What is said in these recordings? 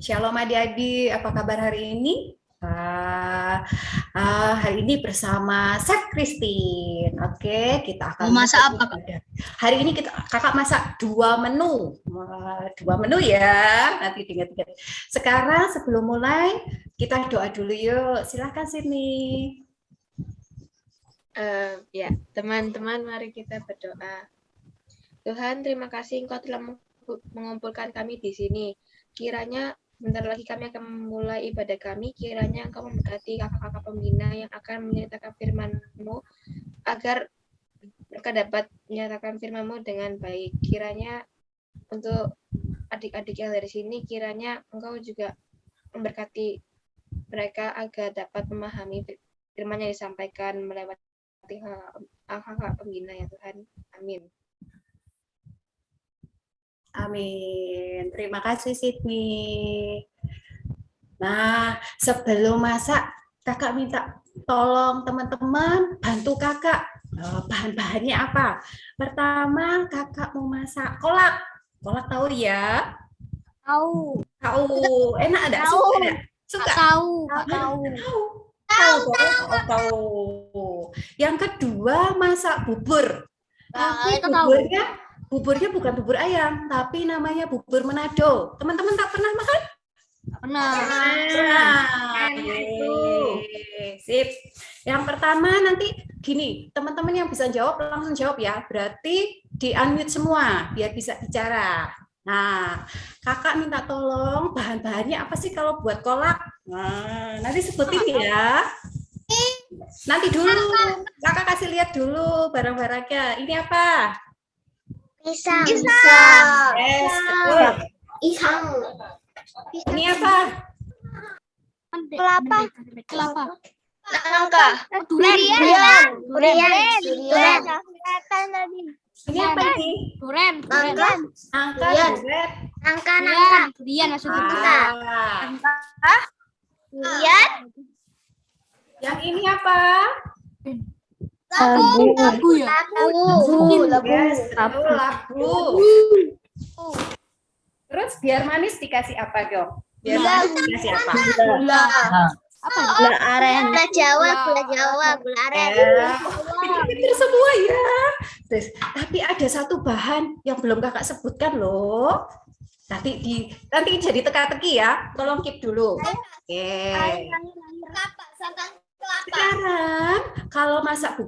Shalom adik-adik, apa kabar hari ini? Hari ini bersama Chef Christine. Oke, kita akan masak apa, Kak? Hari ini kakak masak dua menu. Dua menu ya, nanti diingat-ingat. Sekarang sebelum mulai, kita doa dulu yuk. Silahkan sini. Ya, teman-teman, mari kita berdoa. Tuhan, terima kasih Engkau telah mengumpulkan kami di sini. Kiranya bentar lagi kami akan memulai ibadah kami. Kiranya Engkau memberkati kakak-kakak pembina yang akan menyertakan firman-Mu agar mereka dapat menyatakan firman-Mu dengan baik. Kiranya untuk adik-adik yang dari sini, kiranya Engkau juga memberkati mereka agar dapat memahami firman yang disampaikan melewati kakak pembina ya Tuhan. Amin. Amin. Terima kasih Sydney. Nah, sebelum masak, kakak minta tolong teman-teman bantu kakak. Bahan-bahannya apa? Pertama, kakak mau masak kolak. Kolak tahu ya? Tahu. Tahu. Enak ada? Suka ada? Suka? Tahu. Tahu. Yang kedua, masak bubur. Tapi buburnya bukan bubur ayam, tapi namanya bubur Manado. Teman-teman tak pernah makan? Pernah. Sip. Yang pertama nanti gini, teman-teman yang bisa jawab langsung jawab ya. Berarti di-unmute semua biar bisa bicara. Nah, kakak minta tolong bahan-bahannya apa sih kalau buat kolak? Nah, nanti sebutin ya. Nanti dulu, kakak kasih lihat dulu barang-barangnya. Ini apa? Pisang. Yes, betul. Ini apa? Kelapa. Nangka. Durian. Ini apa ini? Durian. Angka, Durian maksudnya. Durian. Yang ini apa? Labu ya. Yes, betul, labu. Terus biar manis dikasih apa dong? Biar manis dikasih apa? Gula aren. Gula Jawa. Pinter semua ya. Terus, tapi ada satu bahan yang belum kakak sebutkan loh. Nanti jadi teka-teki ya. Tolong keep dulu. Oke. Sekarang kalau masak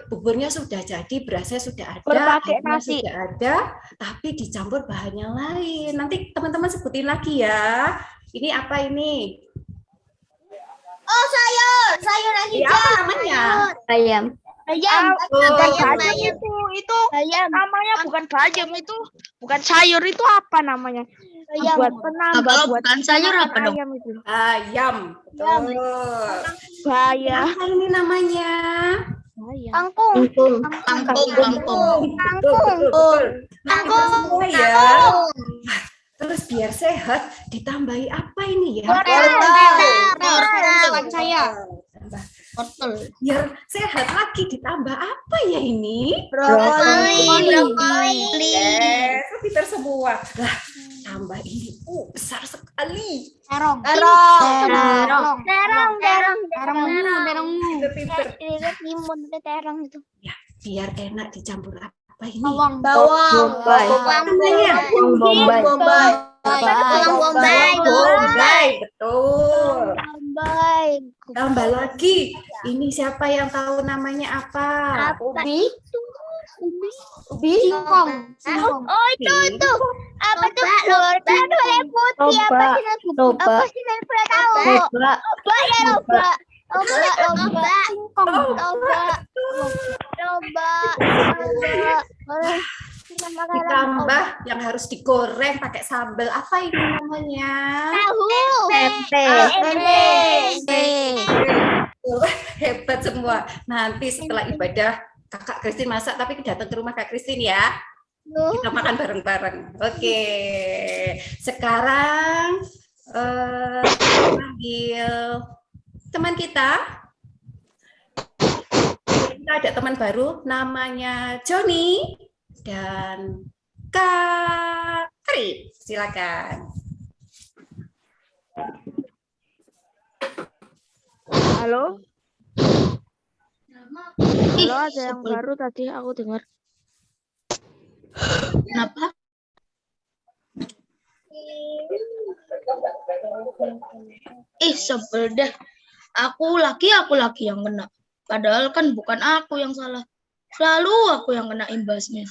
buburnya sudah jadi, berasnya sudah ada, airnya sudah ada, tapi dicampur bahan yang lain. Nanti teman-teman sebutin lagi ya. Ini apa ini? Oh, sayur lagi. Apa namanya? Ayam. Itu namanya bukan bayam, itu bukan sayur, itu apa namanya? Buat penambah, Kalau bukan sayur apa dong? ayam itu. Ayam. Betul. Bayam. Apa ini namanya? Kangkung. Kangkung. Betul. Semua ya. Terus biar sehat ditambahi apa ini ya? Bukan saya. Wortel. Biar sehat lagi ditambah apa ya ini? Brokoli. Yes, pintar semua. Lah, tambah ini. Besar sekali. Terong. Pintar. Terong itu. Ya, biar enak dicampur apa ini? Bawang. Bombay, betul. Baik. Tambah lagi. Ini siapa yang tahu namanya apa? Ubi. Singkong. Oh, itu. Apa tuh? Lorba yang putih. Apa sih yang pernah tahu? Lomba. Ditambah yang harus digoreng pakai sambal. Apa ini namanya? Tempe. Hebat semua. Nanti setelah ibadah kakak Christine masak, tapi datang ke rumah kak Christine ya. Kita makan bareng-bareng. Oke. Sekarang panggil teman kita. Kita ada teman baru namanya Joni dan Kak Tri. Silakan. Halo? Halo, ada yang sebel. baru tadi aku dengar. Kenapa? Sebel deh. Aku laki yang kena. Padahal kan bukan aku yang salah. Selalu aku yang kena imbasnya.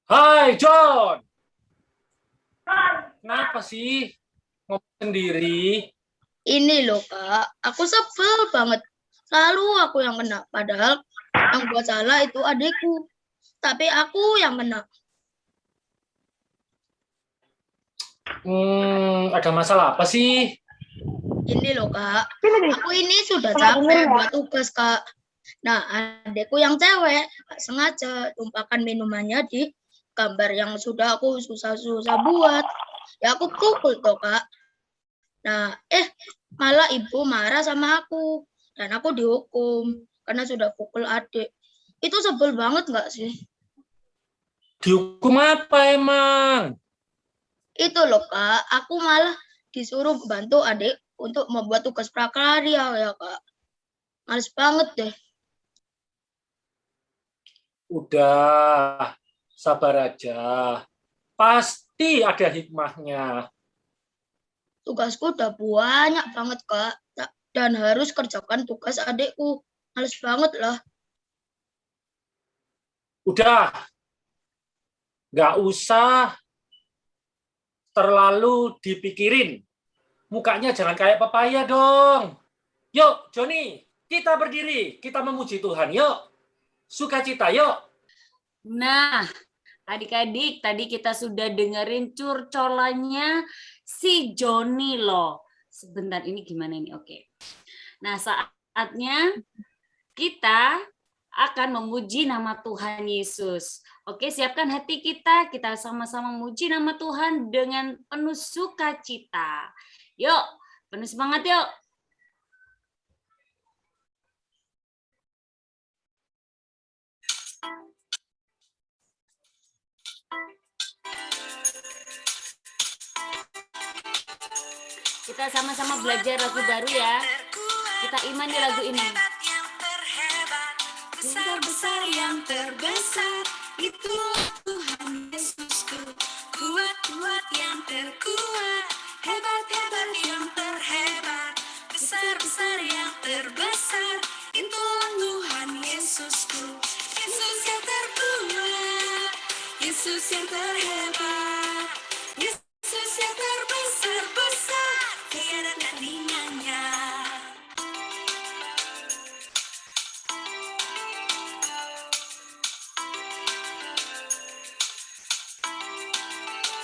Hai John, kenapa sih ngomong sendiri? Ini loh Kak, aku sebel banget. Selalu aku yang kena. Padahal yang buat salah itu adikku. Tapi aku yang kena. Ada masalah apa sih? Ini loh Kak, aku ini sudah capek buat tugas Kak. Nah, adekku yang cewek nggak sengaja tumpahkan minumannya di gambar yang sudah aku susah-susah buat. Ya aku pukul toh Kak. Nah, malah ibu marah sama aku dan aku dihukum karena sudah pukul adik. Itu sebel banget nggak sih? Dihukum apa emang? Itu loh Kak, aku malah disuruh bantu adik untuk membuat tugas prakarya ya Kak. Males banget deh. Udah, sabar aja. Pasti ada hikmahnya. Tugasku udah banyak banget Kak. Dan harus kerjakan tugas adikku. Males banget lah. Udah, nggak usah terlalu dipikirin. Mukanya jangan kayak pepaya dong. Yuk, Joni, kita berdiri. Kita memuji Tuhan, yuk. Sukacita, yuk. Nah, adik-adik, tadi kita sudah dengerin curcolannya si Joni loh. Sebentar, ini gimana ini? Oke. Nah, saatnya kita akan memuji nama Tuhan Yesus. Oke, siapkan hati kita sama-sama memuji nama Tuhan dengan penuh sukacita. Yuk, penuh semangat yuk. Kita sama-sama belajar lagu baru ya. Kita imani lagu ini. Besar-besar yang terbesar, itu Tuhan Yesusku. Kuat-kuat yang terkuat, hebat-hebat yang terhebat. Besar-besar yang terbesar, itu Tuhan Yesusku. Yesus yang terkuat, Yesus yang terhebat, Yesus yang terbesar-besar, tiada tandingannya.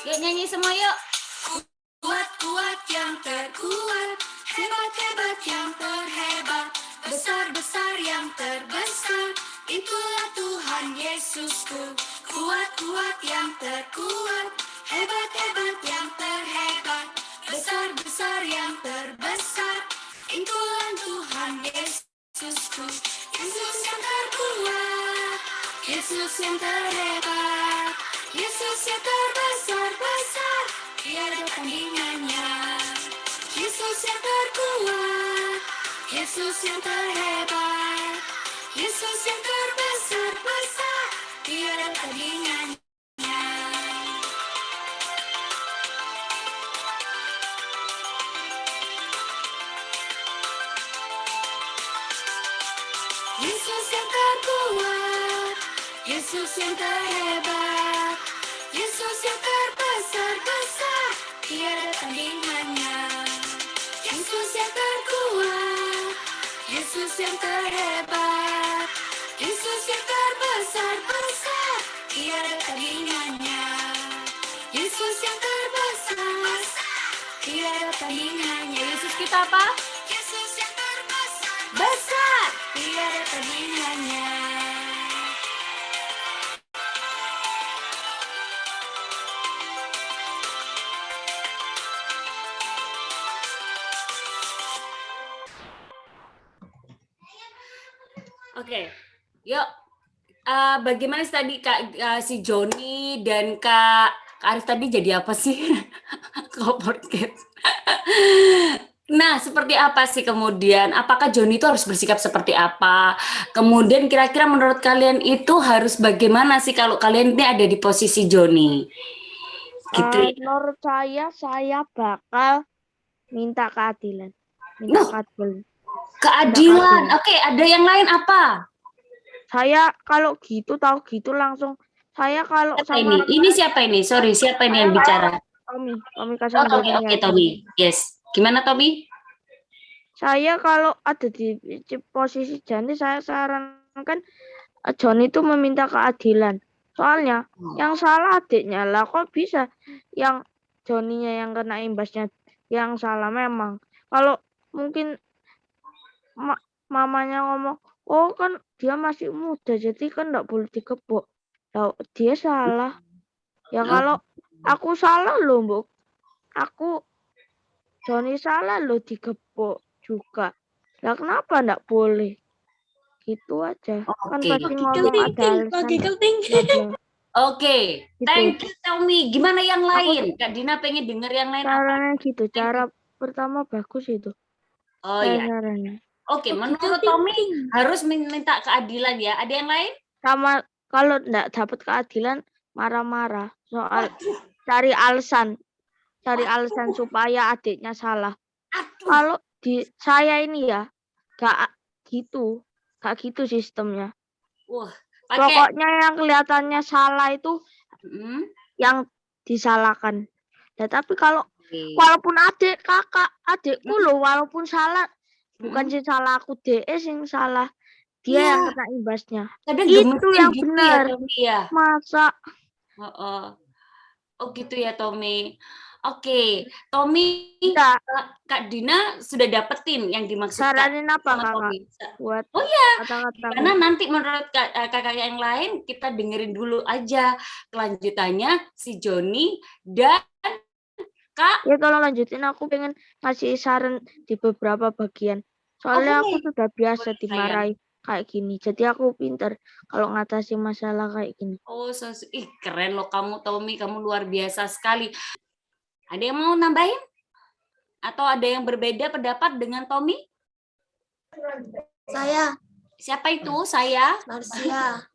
Yuk nyanyi semua yuk. Kuat-kuat yang terkuat, hebat-hebat yang terhebat, besar-besar yang terbesar, itulah Tuhan Yesusku. Kuat-kuat yang terkuat, hebat-hebat yang terhebat, besar-besar yang terbesar, itulah Tuhan Yesusku. Yesus yang terkuat, Yesus yang terhebat, Yesus yang terbesar-besar, tiada tandingannya. Yesus yang terkuat, Yesus yang terhebat, Yesus yang terbesar-besar, tiada tandingannya. Yesus yang terkuat, Yesus yang terhebat, Yesus yang terbesar-besar, tiada tandingannya. Yesus yang terkuat, Yesus yang terhebat, Yesus yang terbesar-besar, tiada tandingannya. Yesus yang terbesar, tiada tandingannya. Yesus kita apa? Yesus yang terbesar, besar, tiada tandingannya. Oke, yuk. Bagaimana tadi Kak si Joni dan Kak Kak Arif tadi jadi apa sih? Kok podcast? Nah, seperti apa sih kemudian? Apakah Joni itu harus bersikap seperti apa? Kemudian kira-kira menurut kalian itu harus bagaimana sih kalau kalian ini ada di posisi Joni? Gitu ya. Menurut saya bakal minta keadilan. Loh. Keadilan. Oke, ada yang lain apa? Saya kalau gitu tahu gitu langsung. Saya kalau Siapa sama ini? Ini siapa ini? Sorry, siapa ini yang bicara? Tommy Oh, Kasandoni. Oke, Tommy. Yes. Gimana Tommy? Saya kalau ada di posisi Joni, saya sarankan Joni itu meminta keadilan. Soalnya yang salah adiknya lah, kok bisa yang Joninya yang kena imbasnya yang salah memang. Kalau mungkin mamanya ngomong, oh kan dia masih muda, jadi kan nggak boleh dikebok. Nah, dia salah. Ya kalau aku salah loh, Mbok. Aku Joni salah loh dikebok juga. Lah kenapa nggak boleh? Gitu aja. Kan pasti ngomong ada alasan. Oke, thank you Tommy. Gimana yang lain? Kak Dina pengen denger yang lain apa? Caranya gitu. Cara pertama bagus itu. Oh iya. Caranya. Oke, menurut Tommy harus minta keadilan ya. Ada yang lain? Sama kalau nggak dapat keadilan marah-marah soal cari alasan supaya adiknya salah. Kalau di saya ini ya gak gitu sistemnya. Wah, pokoknya yang kelihatannya salah itu yang disalahkan. Ya, tapi kalau walaupun adikku loh, walaupun salah bukan sih salah aku, sing salah. Dia yang kena imbasnya. Itu yang gitu benar. Ya, masa? Oh gitu ya Tommy. Oke, Tommy, Kak Dina sudah dapetin yang dimaksudkan. Saranin apa Kakak? Buat kata-kata. Karena nanti menurut kakak yang lain kita dengerin dulu aja kelanjutannya si Joni dan Kak. Ya tolong lanjutin, aku pengen ngasih saran di beberapa bagian. Soalnya aku sudah biasa dimarahi kayak gini. Jadi aku pinter kalau ngatasi masalah kayak gini. Oh, keren loh kamu Tommy, kamu luar biasa sekali. Ada yang mau nambahin? Atau ada yang berbeda pendapat dengan Tommy? Saya. Siapa itu? Saya? Marsia.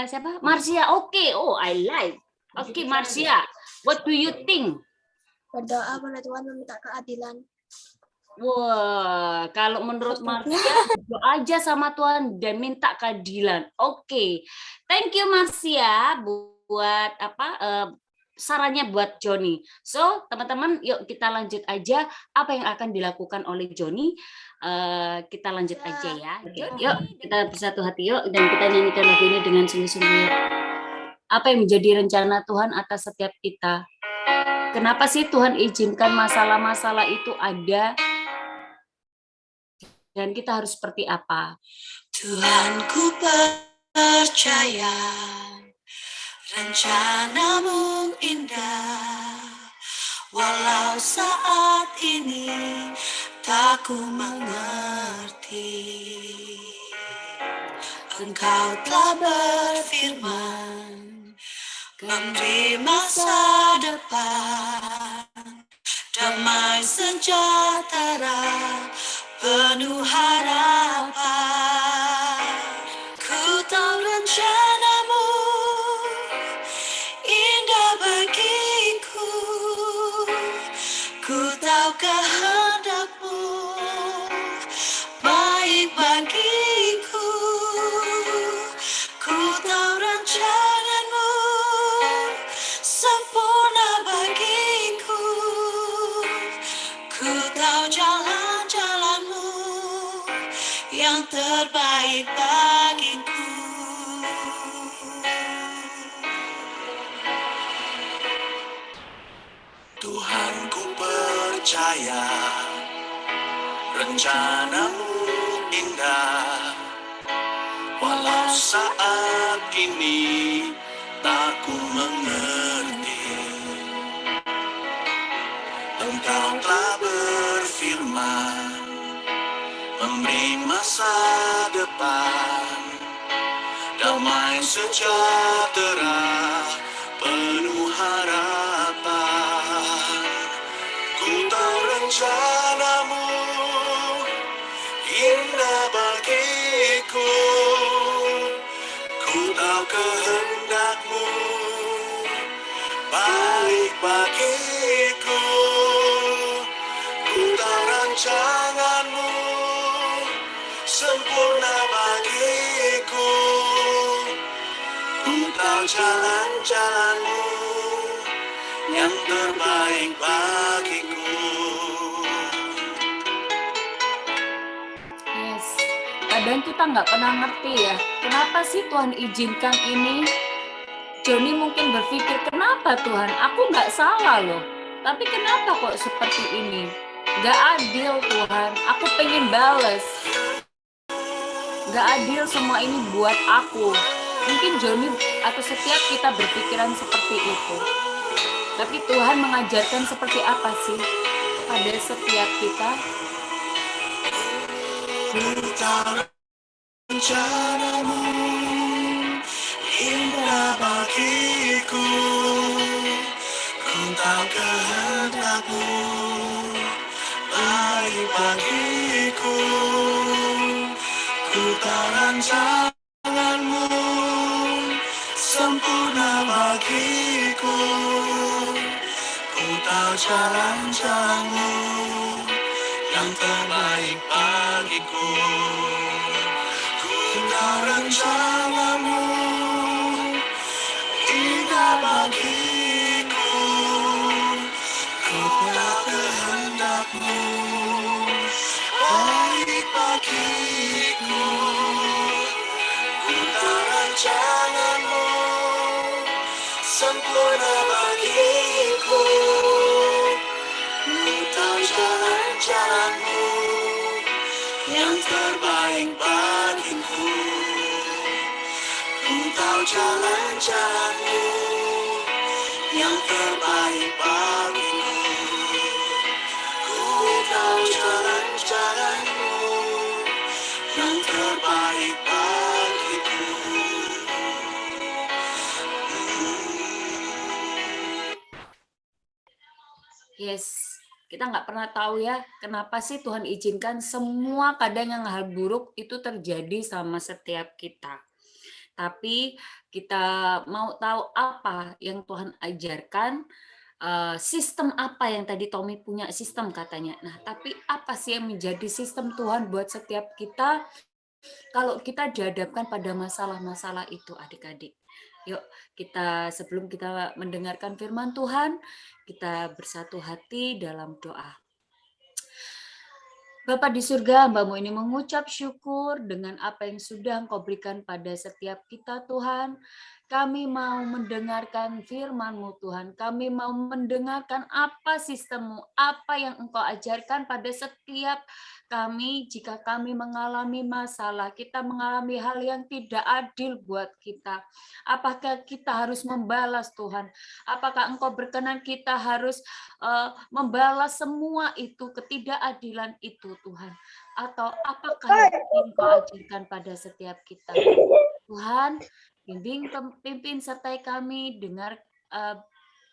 Siapa? Marsia. Oke. Oh, I like. Oke, Marsia. What do you think? Berdoa pada Tuhan meminta keadilan. Wah, kalau menurut Marsia, doa aja sama Tuhan dan minta keadilan. Oke. Thank you Marsia buat sarannya buat Joni. So, teman-teman, yuk kita lanjut aja apa yang akan dilakukan oleh Joni. Kita lanjut aja ya. Yuk, kita bersatu hati yuk dan kita nyanyikan lagu ini dengan sungguh-sungguh. Apa yang menjadi rencana Tuhan atas setiap kita? Kenapa sih Tuhan izinkan masalah-masalah itu ada? Dan kita harus seperti apa? Tuhanku percaya rencanamu indah, walau saat ini tak ku mengerti. Engkau telah berfirman memberi masa depan, damai sejahtera, penuh harapan. Ku tahu rencanamu indah bagiku, ku tahu kehendakmu baik bagiku. Ku tahu rencanamu sempurna bagiku, ku tahu jalan-jalanmu yang terbaik bagiku. Tuhan, ku percaya rencanamu indah, walau saat ini tak ku mengerti. Engkau telah berfirman memberi masa depan, damai sejahtera, penuh harapan. Ku tahu rencanamu indah bagiku, ku tahu kehendakmu baik bagiku, ku tahu rancanganmu sempurna bagiku, ku tahu jalan-jalanmu yang terbaik bagiku. Yes. Kadang kita nggak pernah ngerti ya, kenapa sih Tuhan izinkan ini? Joni mungkin berpikir, kenapa Tuhan? Aku nggak salah loh. Tapi kenapa kok seperti ini? Nggak adil Tuhan. Aku pengen bales. Nggak adil semua ini buat aku. Mungkin Joni atau setiap kita berpikiran seperti itu. Tapi Tuhan mengajarkan seperti apa sih pada setiap kita? Rencanamu indah bagiku, ku tahu kehendakmu baik bagiku, ku tahu rancanganmu sempurna bagiku, ku tahu jalan-jalanmu yang terbaik bagiku, ku tahu rencanamu indah bagiku, ku tahu kehendakmu baik bagiku, ku tahu rancanganmu sempurna bagiku, ku tahu jalan-jalanmu yang terbaik bagiku, ku tahu jalan-jalanmu yang terbaik bagiku, ku tahu jalan-jalanmu yang terbaik bagiku. Yes, kita nggak pernah tahu ya, kenapa sih Tuhan izinkan semua kadang yang hal buruk itu terjadi sama setiap kita. Tapi kita mau tahu apa yang Tuhan ajarkan, sistem apa yang tadi Tommy punya sistem katanya. Nah, tapi apa sih yang menjadi sistem Tuhan buat setiap kita kalau kita dihadapkan pada masalah-masalah itu, adik-adik? Yuk, sebelum kita mendengarkan firman Tuhan, kita bersatu hati dalam doa. Bapa di surga, hamba-Mu ini mengucap syukur dengan apa yang sudah Engkau berikan pada setiap kita, Tuhan. Kami mau mendengarkan firman-Mu, Tuhan. Kami mau mendengarkan apa sistem-Mu, apa yang Engkau ajarkan pada setiap kami jika kami mengalami masalah, kita mengalami hal yang tidak adil buat kita. Apakah kita harus membalas, Tuhan? Apakah Engkau berkenan kita harus membalas semua itu, ketidakadilan itu, Tuhan? Atau apakah yang Engkau ajarkan pada setiap kita? Tuhan, pimpin sertai kami, dengar,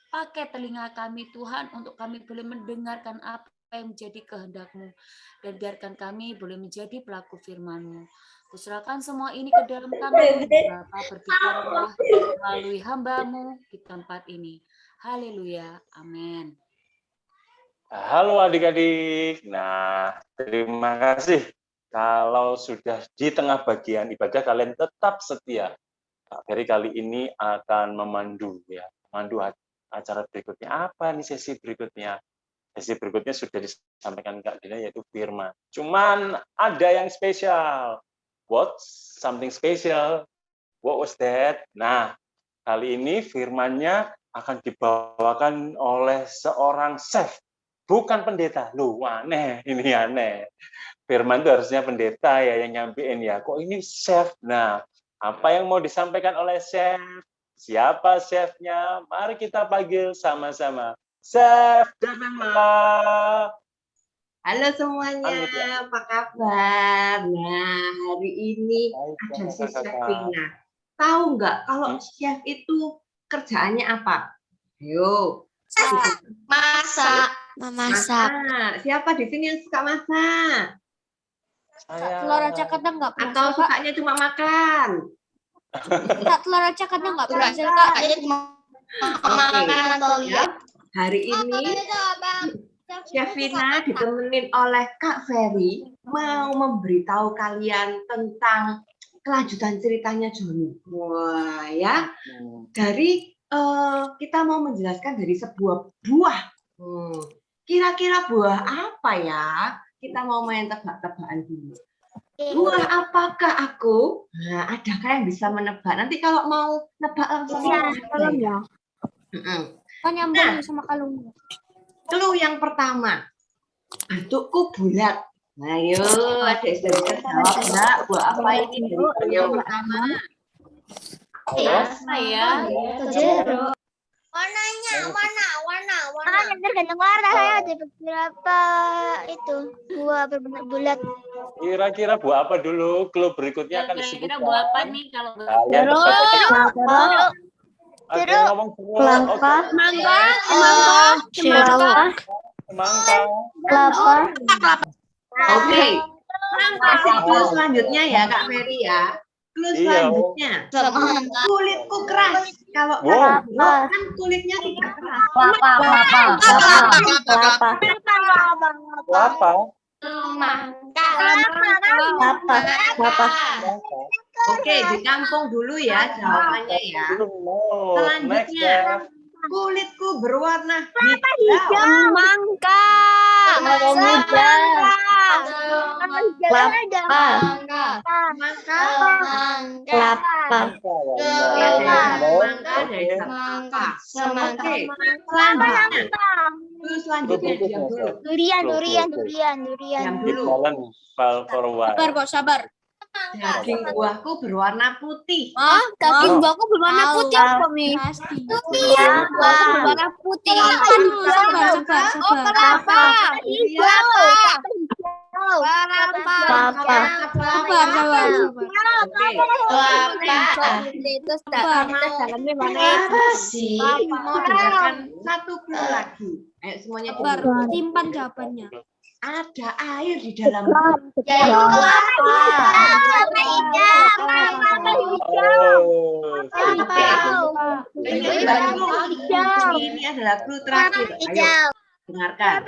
pakai telinga kami, Tuhan, untuk kami boleh mendengarkan apa yang menjadi kehendak-Mu, dan biarkan kami boleh menjadi pelaku firman-Mu. Kuserahkan semua ini ke dalam kami, Bapa, berbicara melalui hamba-Mu di tempat ini. Haleluya, amin. Halo adik-adik. Nah, terima kasih kalau sudah di tengah bagian ibadah kalian tetap setia. Kak Ferry kali ini akan memandu acara berikutnya. Apa nih sesi berikutnya? Sesi berikutnya sudah disampaikan Kak Dina, yaitu firman. Cuman ada yang spesial. What's something special? What was that? Nah, kali ini firmannya akan dibawakan oleh seorang chef, bukan pendeta. Loh, aneh, ini aneh. Firman itu harusnya pendeta ya yang nyampein ya. Kok ini chef? Nah, apa yang mau disampaikan oleh chef? Siapa chefnya? Mari kita panggil sama-sama. Chef, datanglah. Halo semuanya, apa kabar? Nah, hari ini ada chef chefing. Nah, tahu nggak kalau chef itu kerjaannya apa? Ayo. Masak. Memasak. Siapa di sini yang suka masak? Saya Telur aja kadang nggak pernah Atau suka. sukanya cuma makan? Kak, telur aja kadang nggak pernah suka. Sukanya cuma makan atau lihat. Hari ini Chef Vina ditemenin oleh Kak Ferry mau memberitahu kalian tentang kelanjutan ceritanya Joni. Wah ya, dari kita mau menjelaskan dari sebuah buah. Kira-kira buah apa ya? Kita mau main tebak-tebakan dulu. Buah apakah aku? Nah, adakah yang bisa menebak? Nanti kalau mau nebak langsung Kalung ya. Kan nyambung sama kalungnya. Clue yang pertama, bentukku bulat. Nah, yuk, ada yang sudah bisa jawab enggak? Buah apa ini dari clue yang pertama? Apa ya? Warnanya, warna. Tergantung warna saya ada beberapa itu buah berbentuk bulat. Kira-kira buah apa dulu? Clue berikutnya akan disebutkan. Kira-kira buah apa nih kalau Kalian tebak. Ada yang ngomong semua. Kelapa. Mangga, Semangka. Kelapa. Oke. Kasih clue selanjutnya ya, Kak Ferry ya. Clue Iya. selanjutnya. Kulitku keras. Kalau Wow. kan kulitnya tidak keras. Kelapa. Kelapa. Oke, ditampung dulu ya jawabannya ya. Belum. No. Next, Selanjutnya, Chef. kulitku berwarna hijau. Mangga. Mangga. Kelapa. Mangga dari semangka. Oke, selanjutnya. Terus selanjutnya diam dulu. Durian. Diam dulu. Balance for a while. Sabar. Daging buahku berwarna putih. Daging buahku berwarna putih apa, Mi? Durian berwarna putih. Sabar. Oh, kelapa. Hijau. Kelapa. Sabar. Mau dengarkan satu clue lagi. Ayo semuanya dengar. Simpan jawabannya. Ada air di dalam ini adalah clue terakhir. Ayo dengarkan.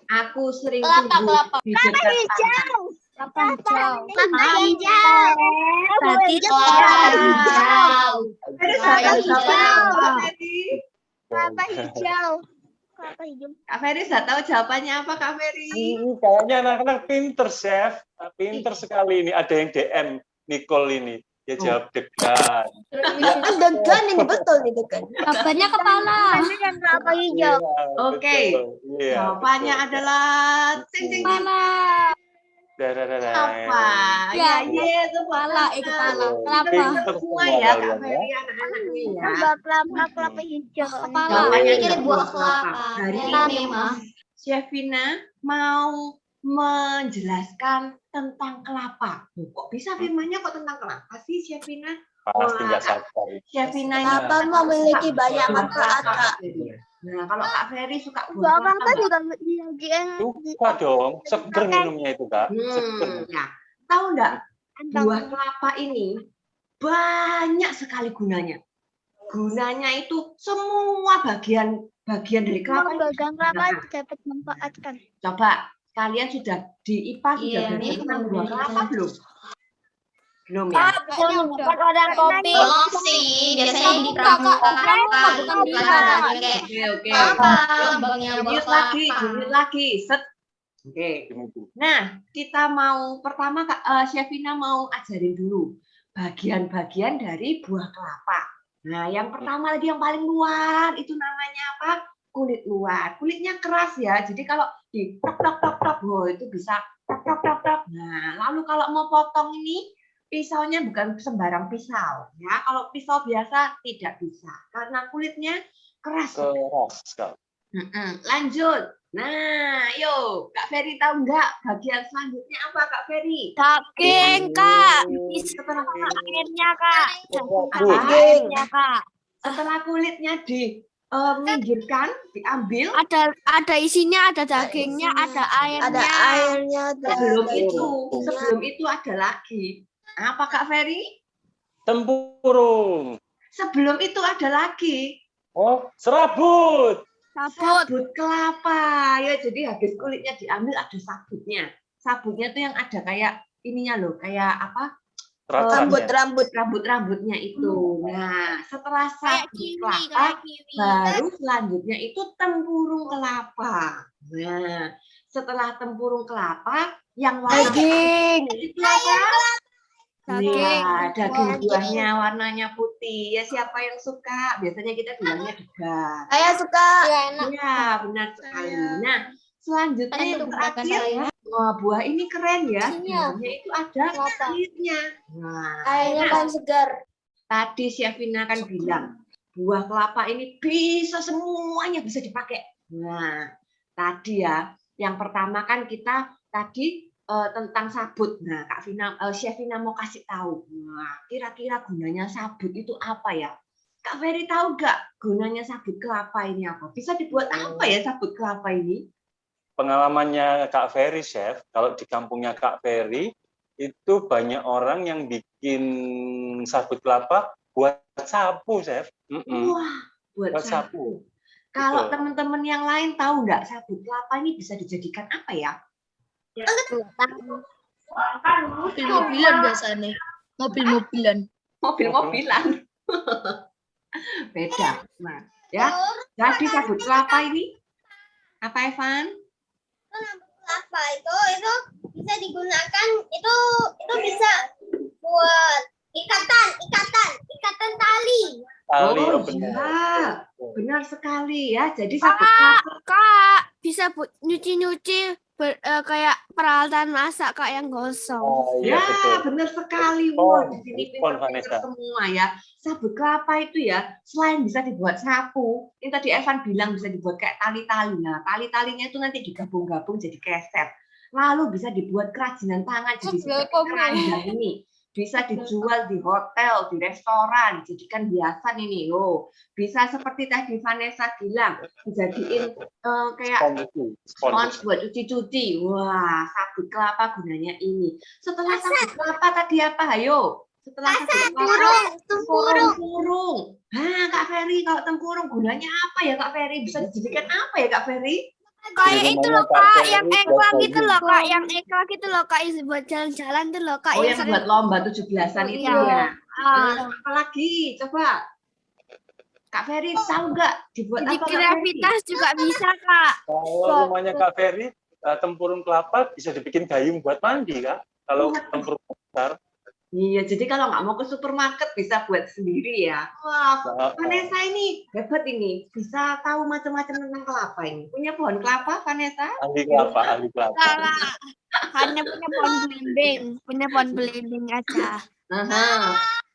Aku sering tumbuh di dekat Kak Ferry sudah tahu jawabannya apa, Kak Ferry? Kayaknya anak-anak pinter, Chef. Pinter sekali ini. Ada yang DM Nicole ini. Dia jawab degan. Degan ini betul nih degan. Jawabannya kepala. Kelapa hijau. Oke. Jawabannya adalah Kepala. apa? Ya, itu kepala. Kelapa. Pinter Semua ya, Kak Ferry anak-anaknya ya. Kelapa hijau. Kepala. Jawabannya Ini adalah buah kelapa. kelapa. Hari ini Chef Vina mau menjelaskan tentang kelapa. Kok bisa firmannya kok tentang kelapa sih, Chef Vina? Pasti nggak sabar. Chef Vina ini Kelapa memiliki banyak suka manfaat, Kak. Nah, kalau Kak Ferry suka buah Kelapa kelapa. juga bagian Suka dong. Seger minumnya itu, Kak. Seger. Ya. Tahu enggak, buah kelapa ini banyak sekali gunanya. Gunanya itu semua bagian dari kelapa. Bagian kelapa dapat memanfaatkan. Coba kalian sudah di IPA sudah belajar tentang buah kelapa belum? Belum ya? Ada kopi. Belum sih, biasanya di Oke. Jumit lagi. Set. Oke. Nah, kita mau pertama Chef Vina mau ajarin dulu bagian-bagian dari buah kelapa. Nah, yang pertama tadi yang paling luar itu namanya apa? Kulit luar. Kulitnya keras ya. Jadi kalau di tok, itu bisa tok. Nah, lalu kalau mau potong ini pisaunya bukan sembarang pisau ya. Kalau pisau biasa tidak bisa karena kulitnya keras. Lanjut. Nah, yuk Kak Ferry tahu nggak bagian selanjutnya apa, Kak Ferry? Daging, Kak. Setelah Akhirnya, Kak. daging. Kak. Setelah kulitnya minggirkan, diambil. Ada isinya, ada dagingnya, ada airnya. Sebelum itu ada lagi. Apa Kak Ferry? Tempurung. Sebelum itu ada lagi. Oh, serabut. Sabut kelapa. Ya, jadi habis kulitnya diambil ada sabutnya. Sabutnya tuh yang ada kayak ininya loh, kayak apa? Rambut-rambutnya itu. Nah, setelah sabut kelapa, baru selanjutnya itu tempurung kelapa. Nah, setelah tempurung kelapa, yang warna itu apa? Daging buahnya warnanya putih. Ya, siapa yang suka? Biasanya kita bilangnya degan. Saya suka. Ya, benar sekali. Nah, selanjutnya yang terakhir, buah ini keren ya. Buahnya itu ada airnya. Airnya kan segar. Tadi Syafina kan bilang, buah kelapa ini bisa semuanya bisa dipakai. Nah, tadi ya, yang pertama kan kita tadi tentang sabut. Nah, Syafina mau kasih tahu. Nah, kira-kira gunanya sabut itu apa ya? Kak Ferry tahu nggak gunanya sabut kelapa ini apa? Bisa dibuat apa ya sabut kelapa ini? Pengalamannya Kak Ferry, Chef, kalau di kampungnya Kak Ferry, itu banyak orang yang bikin sabut kelapa buat sapu, Chef. Wah, buat sapu. Kalau teman-teman yang lain tahu nggak sabut kelapa ini bisa dijadikan apa ya? Mobil-mobilan biasanya. Mobil-mobilan. Mobil-mobilan. Beda. Nah, ya. Jadi sabut kelapa ini apa, Evan? Kelapa itu bisa digunakan, itu bisa buat ikatan tali. Oh iya, benar sekali ya. Jadi sabut kelapa. Kak, bisa buat nyuci-nyuci kayak peralatan masak Kak yang gosong. Ya, benar sekali. Wah, di sini pinter-pinter semua ya. Sabut kelapa itu ya, selain bisa dibuat sapu, ini tadi Evan bilang bisa dibuat kayak tali-tali. Nah, tali-talinya itu nanti digabung-gabung jadi keset. Lalu bisa dibuat kerajinan tangan jadi seperti keranjang ini. Bisa dijual di hotel, di restoran, dijadikan hiasan ini. Oh, bisa seperti tadi Vanessa bilang, dijadiin kayak spons buat cuci-cuci. Wah, sabut kelapa gunanya ini. Setelah sabut kelapa tadi apa? Ayo. Setelah tempurung. Nah, Kak Ferry, kalau tempurung gunanya apa ya Kak Ferry? Bisa dijadikan apa ya Kak Ferry? Kayak itu loh Kak, yang eklag itu loh Kak, yang eklag itu loh Kak, yang buat jalan-jalan tuh loh Kak. Oh, yang buat lomba 17-an itu ya. Apalagi coba Kak Ferry tahu nggak dibuat apa? Kreativitas juga bisa Kak. Kalau rumahnya Kak Ferry, tempurung kelapa bisa dibikin gayung buat mandi Kak. Kalau tempurung besar. Iya, jadi kalau nggak mau ke supermarket bisa buat sendiri ya. Wah, Vanessa ini hebat ini, bisa tahu macam-macam tentang kelapa ini. Punya pohon kelapa, Vanessa? Ahli kelapa. Hanya punya pohon belimbing aja.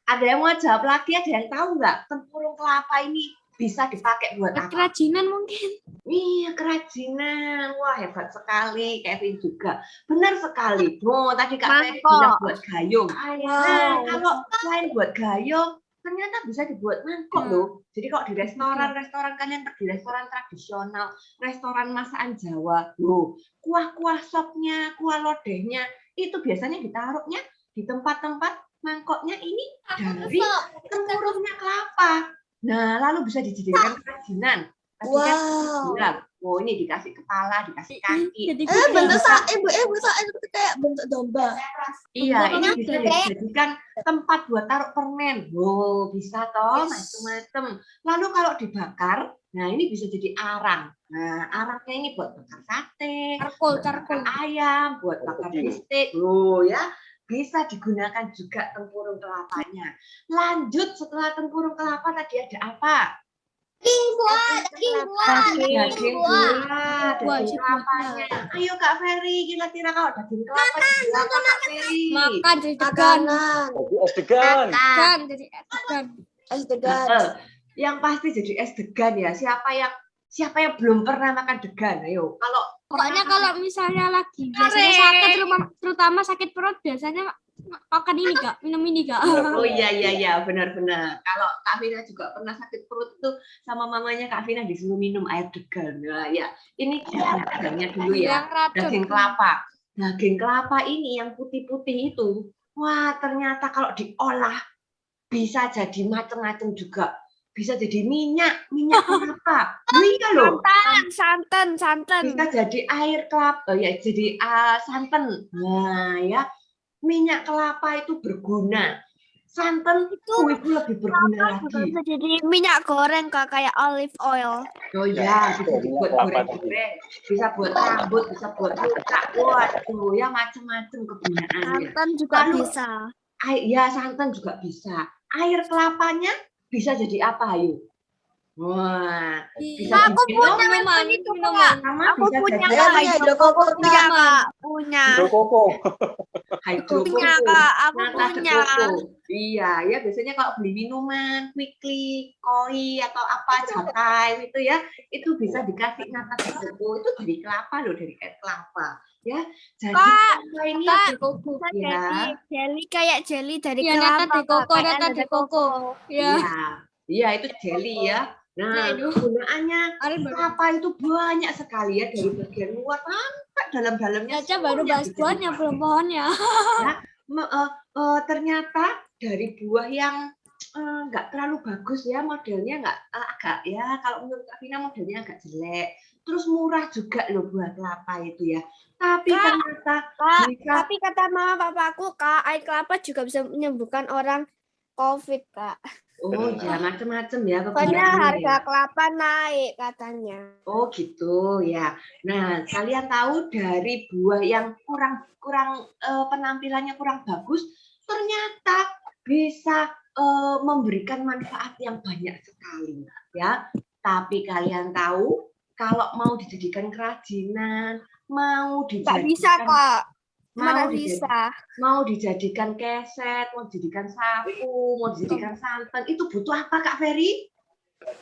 Ada yang mau jawab lagi? Ada yang tahu nggak tempurung kelapa ini bisa dipakai buat apa? Kerajinan mungkin. Iya, kerajinan. Wah, hebat sekali. Kevin juga. Benar sekali. Oh, tadi Kak Ferry bilang buat gayung. Nah, kalau selain buat gayung, ternyata bisa dibuat mangkok loh. Jadi kalau di restoran kalian pergi restoran tradisional, restoran masakan Jawa, loh, kuah-kuah sopnya, kuah lodehnya, itu biasanya ditaruhnya di tempat-tempat mangkoknya ini dari tempurungnya kelapa. Nah, lalu bisa dijadikan kerajinan. Bilang, oh ini dikasih kepala, dikasih kaki. Bentuk kayak bentuk domba. Iya, ini bisa dijadikan tempat buat taruh permen. Oh, bisa toh, macam-macam. Lalu kalau dibakar, nah ini bisa jadi arang. Nah, arangnya ini buat bakar sate, bakar ayam, buat bakar bistik. Oh ya. Bisa digunakan juga tempurung kelapanya. Lanjut setelah tempurung kelapa tadi ada apa? Daging kelapanya. Ayo Kak Ferry, kira-kira kalau daging kelapa apa Kak Ferry? Makan jadi degan. Es degan. Es degan. Yang pasti jadi es degan ya. Siapa yang belum pernah makan degan? Ayo, kalau Pokoknya kalau misalnya lagi biasanya sakit, terutama sakit perut, biasanya makan ini Kak, minum ini Kak. Oh iya, benar-benar. Kalau Kak Vina juga pernah sakit perut tuh sama mamanya Kak Vina disuruh minum air degan. Nah ya, ini dagingnya dulu ya, daging kelapa. Daging kelapa ini yang putih-putih itu, wah ternyata kalau diolah bisa jadi macam-macam juga. Bisa jadi minyak kelapa. Iya loh. Santan. Bisa jadi air kelapa, ya jadi santan. Nah ya, minyak kelapa itu berguna. Santan itu lebih berguna Juga lagi. bisa jadi minyak goreng Kak, kayak olive oil. Oh ya, bisa dibuat goreng-goreng, bisa buat rambut, bisa buat muka. Waduh, ya macam-macam kegunaannya. Santan juga Lalu, bisa. Ya santan juga bisa. Air kelapanya bisa jadi apa, ayo? Wah, bisa Aku diminum. punya minuman itu Kak. Sama Aku bisa punya jadi Kak, hidrokoko. punya Kak, punya. Hidrokoko. Punya Kak, aku punya. Iya, ya biasanya kalau beli minuman, quickly, koi atau apa jatai itu ya, itu bisa dikasih nata koko. Itu dari kelapa loh, dari air kelapa. Ya, jadi kelapa ini ada koko ya. Jelly kayak jelly dari Iya, kelapa. nata de coco, nata de coco. Ya. Iya, itu jelly ya. Nah, kegunaannya kelapa itu banyak sekali ya, dari bagian luar sampai dalam-dalamnya. Caca baru bahas buahnya, belum pohonnya. Ya, ternyata dari buah yang nggak terlalu bagus ya, modelnya nggak agak ya, kalau menurut Kak Vina modelnya agak jelek. Terus murah juga loh buah kelapa itu ya. Tapi ternyata bisa. Tapi kata mama papaku Kak, air kelapa juga bisa menyembuhkan orang COVID Kak. Oh ya, macam-macam ya Soalnya kegunaannya harga ya. kelapa naik katanya. Oh gitu ya. Nah, kalian tahu dari buah yang kurang penampilannya kurang bagus, ternyata bisa memberikan manfaat yang banyak sekali ya. Tapi kalian tahu kalau mau dijadikan kerajinan, mau Nggak bisa dijadikan Kak. mau Mana dijadikan bisa. mau dijadikan keset, mau dijadikan sapu, mau dijadikan santan, itu butuh apa Kak Ferry?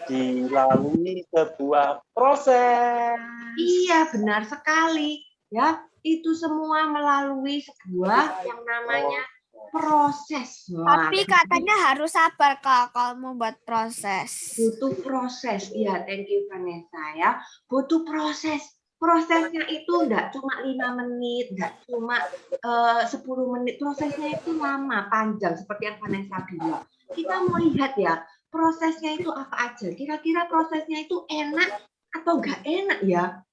Dilalui sebuah proses. Iya, benar sekali. Ya, itu semua melalui sebuah yang namanya proses. Wah, Tapi katanya harus sabar Kak kalau mau buat proses. butuh proses. Iya, thank you Vanessa ya. Butuh proses. Prosesnya itu enggak cuma 5 menit, enggak cuma 10 menit. Prosesnya itu lama, panjang seperti yang Vanessa bilang. Kita mau lihat ya, prosesnya itu apa aja. Kira-kira prosesnya itu enak atau enggak enak ya?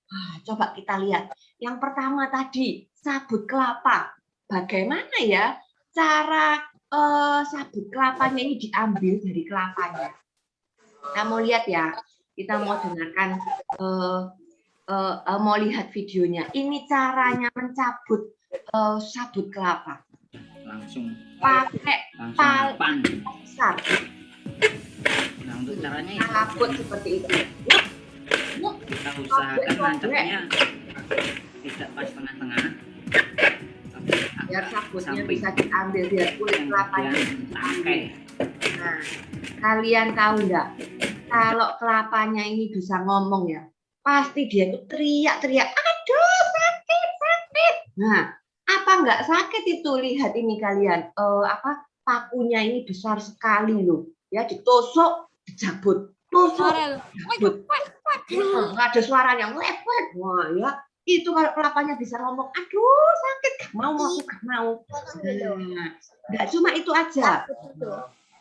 Coba kita lihat. Yang pertama tadi, sabut kelapa. Bagaimana ya cara sabut kelapanya ini diambil dari kelapanya? Kita mau lihat ya. Kita mau dengarkan mau lihat videonya. Ini caranya mencabut sabut kelapa. Langsung Pakai pan. besar. Nah, untuk caranya Cabut seperti itu. kita usahakan nancapnya tidak pas tengah-tengah. Biar sabutnya bisa diambil, biar kulit kelapanya pakai. Nah, kalian tahu enggak? Kalau kelapanya ini bisa ngomong ya, pasti dia itu teriak-teriak, aduh sakit. Nah, apa enggak sakit itu? Lihat ini kalian, pakunya ini besar sekali loh, ya ditusuk, dijabut, tusuk, dijabut. Nggak ada suaranya, wet. Wah ya, itu kalau kelapanya bisa ngomong, aduh sakit, gak mau aku gak mau. Nah, nggak cuma itu aja.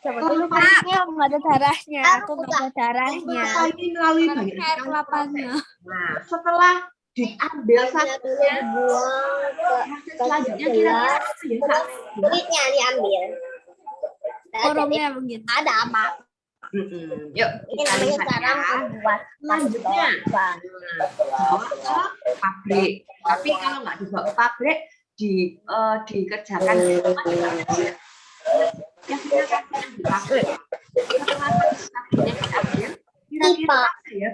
Aku nggak ada darahnya. Aku nggak ada darahnya. Ini melalui banyak Kayak sekali kelapanya. proses. Nah, setelah diambil sabutnya, proses selanjutnya kira-kira apa ya? Kulitnya diambil. Forumnya mungkin. Ada apa? Yuk, Ini kita namanya lihat cara ya. membuat Selanjutnya, bawa ke pabrik. Tapi kalau nggak dibawa ke pabrik, dikerjakan di rumah juga bisa. Yang kita kasih di pabrik. Setelah sabutnya diambil, kira-kira apa ya?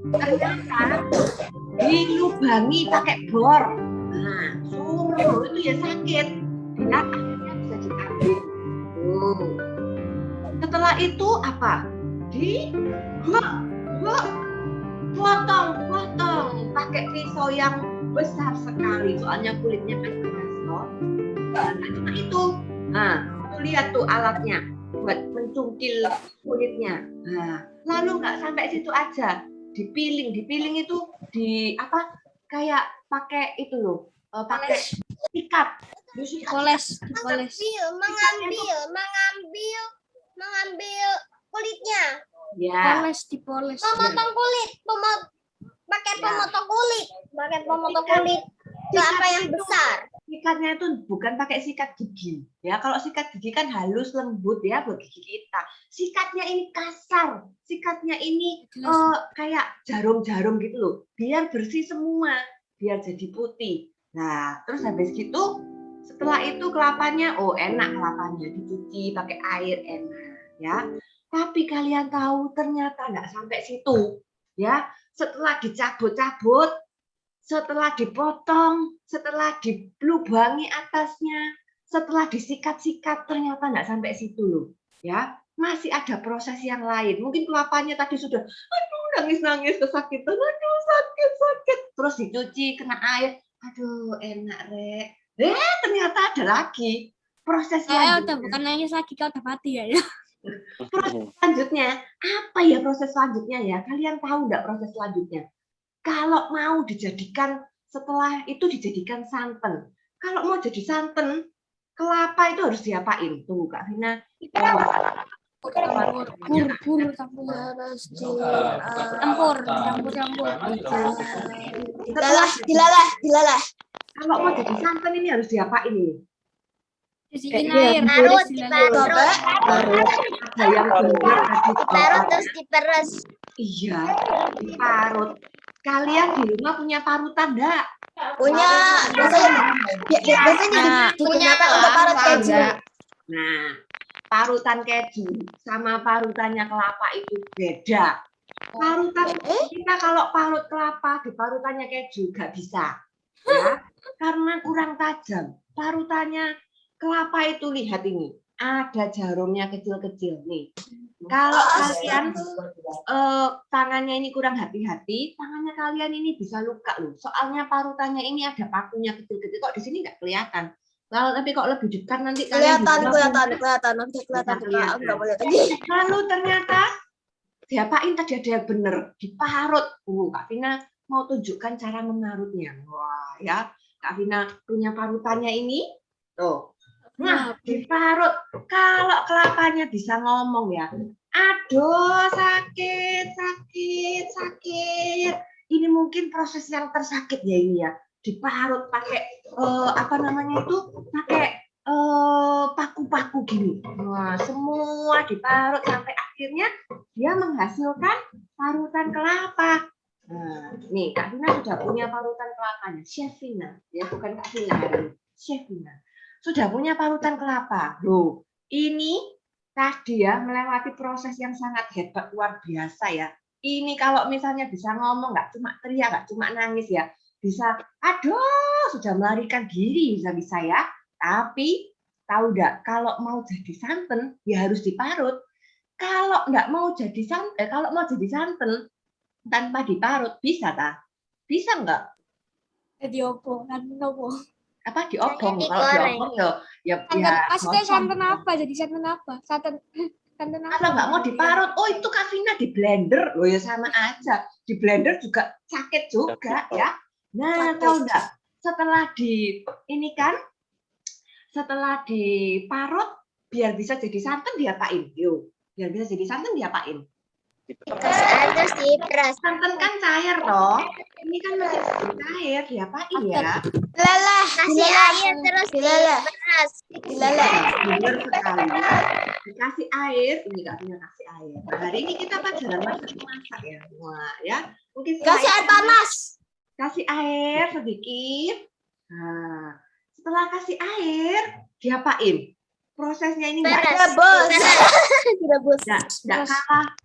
Ternyata dilubangi pakai bor. Nah, sumur itu ya sakit. Dia akhirnya bisa diambil. Setelah itu apa? Potong pakai pisau yang besar sekali. Soalnya kulitnya kan keras. toh. Nah, cuma itu. Nah, tuh lihat tuh alatnya buat mencungkil kulitnya. Nah, lalu nggak sampai situ aja. Dipiling itu di apa? Kayak pakai itu loh, pakai sikat. Dipoles. Mengambil kulitnya. Ya. Dipoles. Memotong kulit, pakai pemotong kulit. Kelapa yang besar. Sikatnya itu bukan pakai sikat gigi. Ya, kalau sikat gigi kan halus lembut ya buat gigi kita. Sikatnya ini kasar. Sikatnya ini kayak jarum-jarum gitu loh. Biar bersih semua, biar jadi putih. Nah, terus habis gitu setelah itu kelapanya, oh enak kelapanya dicuci pakai air enak ya. Tapi kalian tahu ternyata nggak sampai situ ya. Setelah dicabut-cabut, setelah dipotong, setelah dilubangi atasnya, setelah disikat-sikat, ternyata nggak sampai situ loh ya. Masih ada proses yang lain. Mungkin kelapanya tadi sudah aduh nangis-nangis kesakitan, aduh sakit. Terus dicuci kena air, aduh enak rek. Ternyata ada lagi proses selanjutnya. Bukan nangis lagi, kau udah mati ya. Proses selanjutnya, apa ya proses selanjutnya ya? Kalian tahu nggak proses selanjutnya? Kalau mau dijadikan, setelah itu dijadikan santan. Kalau mau jadi santan, kelapa itu harus diapain? Tuh Kak Vina. Dilalah. Kalau mau jadi santan ini harus diapain ini? Disikin air. Diparut. Ada yang benar, Diparut terus diperes. Iya, diparut. Kalian di rumah punya parutan enggak? Punya. Biasanya digunakan untuk parut keju. Nah, parutan keju sama parutannya kelapa itu beda. Parutan kita kalau parut kelapa di parutannya keju nggak bisa, ya, karena kurang tajam. Parutannya kelapa itu lihat ini, ada jarumnya kecil-kecil nih. Kalau kalian tangannya ini kurang hati-hati, tangannya kalian ini bisa luka loh. Soalnya parutannya ini ada pakunya kecil-kecil. Kok di sini nggak kelihatan? Tapi kok lebih dekat nanti kalian kelihatan. Lalu ternyata diapain tadi ada yang bener, diparut. Kak Vina mau tunjukkan cara mengarutnya. Wah ya, Kak Vina punya parutannya ini. Tuh. Nah, diparut. Kalau kelapanya bisa ngomong ya. Aduh, sakit. Ini mungkin proses yang tersakit ya ini ya. Diparut pakai pakai paku-paku gini. Wah, semua diparut sampai akhirnya dia menghasilkan parutan kelapa. Nah, nih Kak Vina sudah punya parutan kelapanya. Chef Vina, ya bukan Kak Vina hari ini. Chef Vina sudah punya parutan kelapa. Loh, ini tadi ya melewati proses yang sangat hebat luar biasa ya. Ini kalau misalnya bisa ngomong, nggak cuma teriak, nggak cuma nangis ya, bisa aduh sudah melarikan diri bisa ya. Tapi tahu nggak, kalau mau jadi santan ya harus diparut. Kalau nggak mau jadi santan, kalau mau jadi santan tanpa diparut bisa tak? Bisa nggak? Diobong kan nopo. Apa diobong? Kalau diobong ya Maksudnya santan apa? Jadi santan apa? Santan apa? Kalau nggak mau diparut, oh itu Kak Vina di blender, loh ya sama aja. Di blender juga sakit juga ya. Nah, tahu nggak? Setelah diparut, biar bisa jadi santan diapain? Yuk, biar bisa jadi santan diapain? Terus diperes. Santan kan cair toh. Ini kan masih cair, diapain ya? Dilalah. Kasih air terus diperes. Dilalah. Benar sekali. Dikasih air, ini Kak Vina kasih air. Nah, hari ini kita pelajaran masak ya. Wah, ya. Mungkin Kasih air panas. Kasih air sedikit. Nah, setelah kasih air, diapain? Prosesnya ini nggak kalah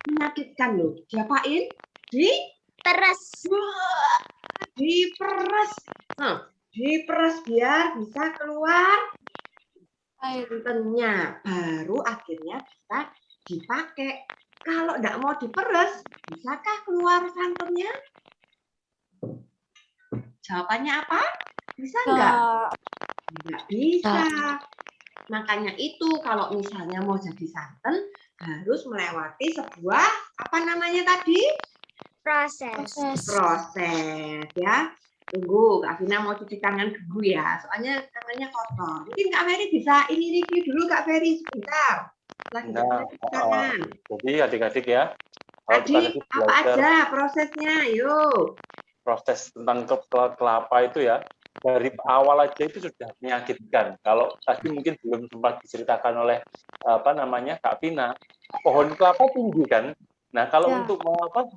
menyakitkan loh. Diapain? Diperes. Diperes. Nah, diperes biar bisa keluar santannya. Baru akhirnya bisa dipakai. Kalau nggak mau diperes, bisakah keluar santannya? Jawabannya apa? Bisa nggak? Nggak bisa. Makanya itu kalau misalnya mau jadi santan harus melewati sebuah apa namanya tadi? Proses. Proses ya. Tunggu, Kak Vina mau cuci tangan dulu ya, soalnya tangannya kotor. Mungkin Kak Ferry bisa ini review dulu Kak Ferry sebentar. Lagi cuci tangan. Jadi adik-adik ya, kalau kita Tadi tadi apa belajar aja prosesnya? Yuk. proses tentang kelapa itu ya, dari awal aja itu sudah menyakitkan. Kalau tadi mungkin belum sempat diceritakan oleh apa namanya Kak Vina, pohon kelapa tinggi kan. Nah kalau untuk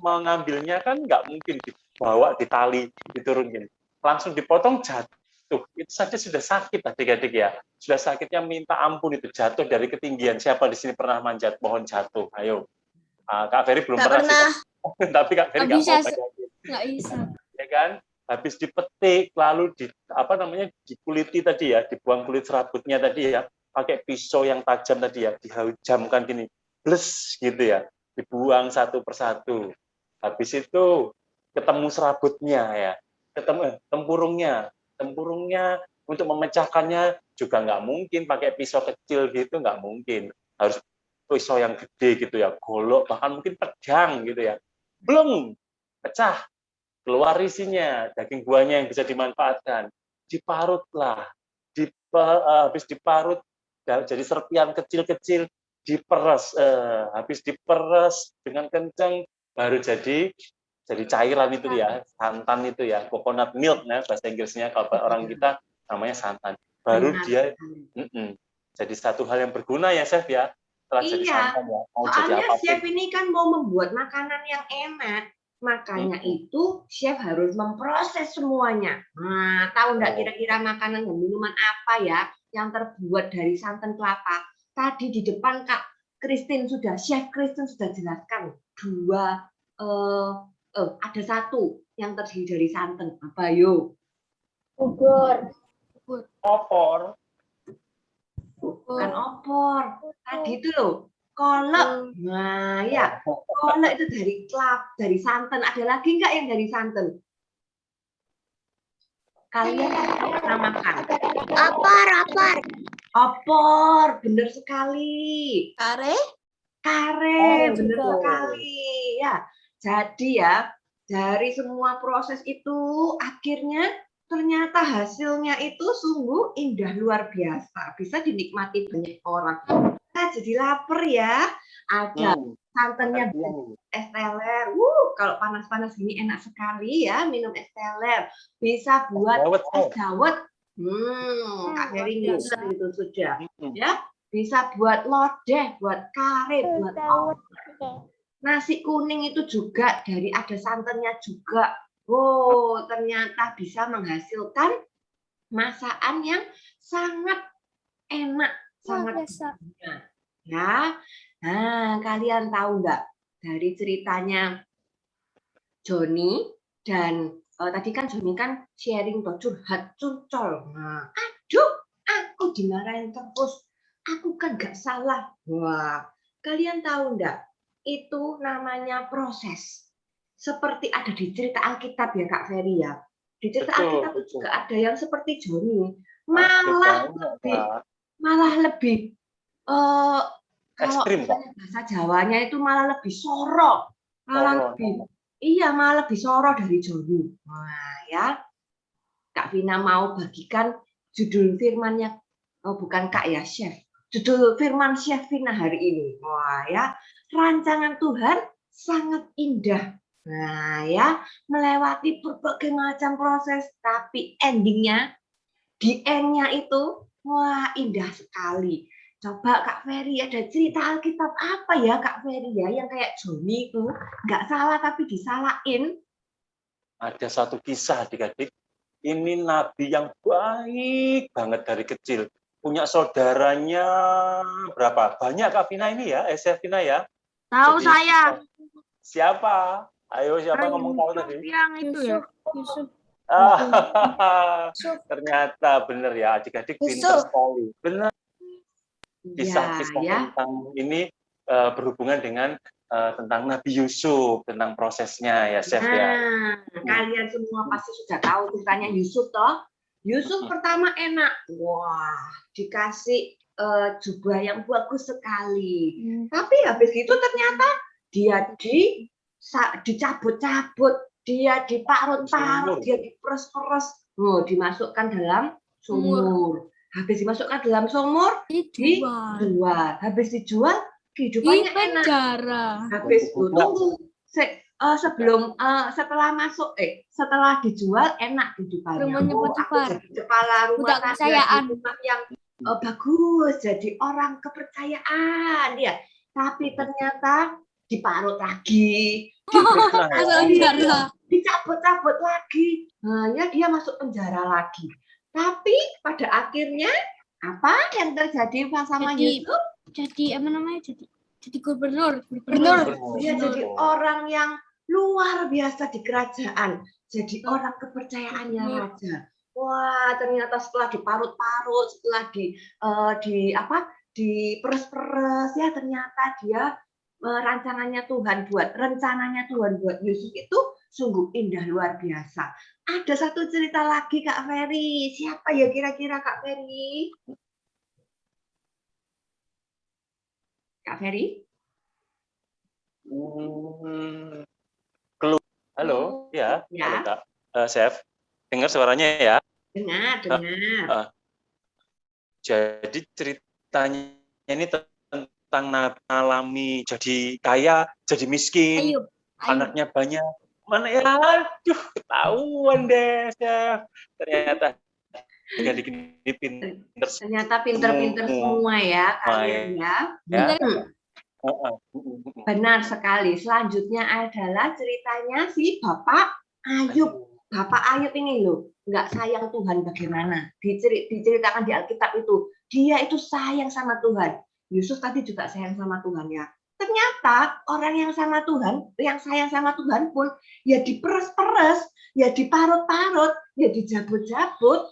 mengambilnya kan nggak mungkin dibawa di tali diturunin, langsung dipotong jatuh. Itu saja sudah sakit adik-adik ya. Sudah sakitnya minta ampun itu jatuh dari ketinggian. Siapa di sini pernah manjat pohon jatuh? Ayo. Kak Ferry belum pernah. Sih. Tapi Kak Ferry nggak mau bayangin. Nggak bisa. Ya kan? Habis dipetik, lalu dikuliti tadi ya, dibuang kulit serabutnya tadi ya, pakai pisau yang tajam tadi ya, dihajamkan gini, bles gitu ya, dibuang satu persatu. Habis itu ketemu serabutnya ya, ketemu tempurungnya untuk memecahkannya juga nggak mungkin pakai pisau kecil gitu, nggak mungkin, harus pisau yang gede gitu ya, golok bahkan mungkin pedang gitu ya, belum pecah. Keluar isinya, daging buahnya yang bisa dimanfaatkan. Diparutlah. Habis diparut, jadi serpian kecil-kecil, diperes. Habis diperes dengan kencang, baru jadi cairan itu ya, santan itu ya, coconut milk, nah, bahasa Inggrisnya, kalau orang kita namanya santan. Baru dia jadi satu hal yang berguna ya, Chef ya. Setelah jadi santan ya. Mau Soalnya jadi apapun. Chef ini kan mau membuat makanan yang enak. Makanya itu chef harus memproses semuanya. Nah, tahu nggak kira-kira makanan dan minuman apa ya yang terbuat dari santan kelapa? Tadi di depan Kak Christine Chef Christine sudah jelaskan ada satu yang terdiri dari santan. Apa yo? Bubur. Opor. Bukan opor. Tadi itu loh. Kolak. Nah, ya. Kolak itu dari santan. Ada lagi nggak yang dari santan? Kalian pernah makan? Opor. Bener sekali. Kare, bener sekali. Ya. Jadi ya, dari semua proses itu akhirnya ternyata hasilnya itu sungguh indah luar biasa. Bisa dinikmati banyak orang. Jadi lapar ya. Ada santannya es teler. Kalau panas-panas gini enak sekali ya minum es teler. Bisa buat es dawet. Kak Ferry itu sudah. Ya, bisa buat lodeh, buat kare, buat opor. Nasi kuning itu juga dari ada santannya juga. Ternyata bisa menghasilkan masakan yang sangat enak. Sangat ya. Nah, kalian tahu nggak dari ceritanya Joni dan tadi kan Joni kan sharing curhat curcol. Nah, aduh, aku dimarahin terus. Aku kan nggak salah. Wah, kalian tahu nggak? Itu namanya proses. Seperti ada di cerita Alkitab ya Kak Ferry ya. Di cerita Alkitab juga ada yang seperti Joni. Malah lebih kalau bahasa Jawanya itu malah lebih soro, malah lebih soro dari Joni. Wah ya, Kak Vina mau bagikan judul firmannya, bukan Kak ya Chef, judul firman Chef Vina hari ini. Wah ya, rancangan Tuhan sangat indah. Nah ya, melewati berbagai macam proses, tapi endingnya, di end-nya itu wah, indah sekali. Coba Kak Ferry, ada cerita Alkitab apa ya Kak Ferry ya yang kayak Joni itu nggak salah tapi disalahin? Ada satu kisah adik-adik. Ini nabi yang baik banget dari kecil. Punya saudaranya berapa? Banyak Kak Vina ini ya, Chef Vina ya. Tahu saya. Siapa? Ayo siapa ngomong tahu tadi? Yang itu ya. Yusuf. Ternyata benar ya, adik-adik pintar sekali. Benar. Kisah-kisah tentang ini berhubungan dengan tentang Nabi Yusuf, tentang prosesnya ya, Chef ya. Kalian semua pasti sudah tahu ceritanya Yusuf toh. Yusuf pertama enak. Wah, dikasih jubah yang bagus sekali. Tapi habis itu ternyata dia dicabut-cabut, dia diparut-parut, dia diperes-peres. Oh, dimasukkan dalam sumur. Habis dimasukkan dalam sumur, dijual. Habis dijual, kehidupannya enak. Habis itu tunggu setelah dijual enak kehidupannya. Aku jadi kepala rumah tangga di rumah yang bagus, jadi orang kepercayaan dia. Tapi ternyata diparut lagi, dicabut-cabut lagi. Hanya dia masuk penjara lagi. Tapi pada akhirnya apa yang terjadi sama Yusuf? Jadi apa namanya? Jadi gubernur. Dia jadi orang yang luar biasa di kerajaan. Jadi orang kepercayaannya raja. Wah, ternyata setelah diparut-parut, setelah diperes-peres, ya ternyata dia rencananya Tuhan buat Yusuf itu sungguh indah luar biasa. Ada satu cerita lagi Kak Ferry. Siapa ya kira-kira Kak Ferry? Kak Ferry? Halo, ya, Ya. halo Kak. Chef, dengar suaranya ya? Dengar. Jadi ceritanya ini tentang alami jadi kaya, jadi miskin, anaknya banyak. Mana ya? Aduh, ketahuan deh, Chef. Ternyata ini pinter. Ternyata pinter-pinter semua ya kalian ya. Benar sekali. Selanjutnya adalah ceritanya si Bapak Ayub. Bapak Ayub ini loh, nggak sayang Tuhan bagaimana? Diceritakan di Alkitab itu, dia itu sayang sama Tuhan. Yusuf tadi juga sayang sama Tuhan ya. Ternyata orang yang sama Tuhan, yang sayang sama Tuhan pun ya diperes-peres, ya diparut-parut, ya dijabut-jabut.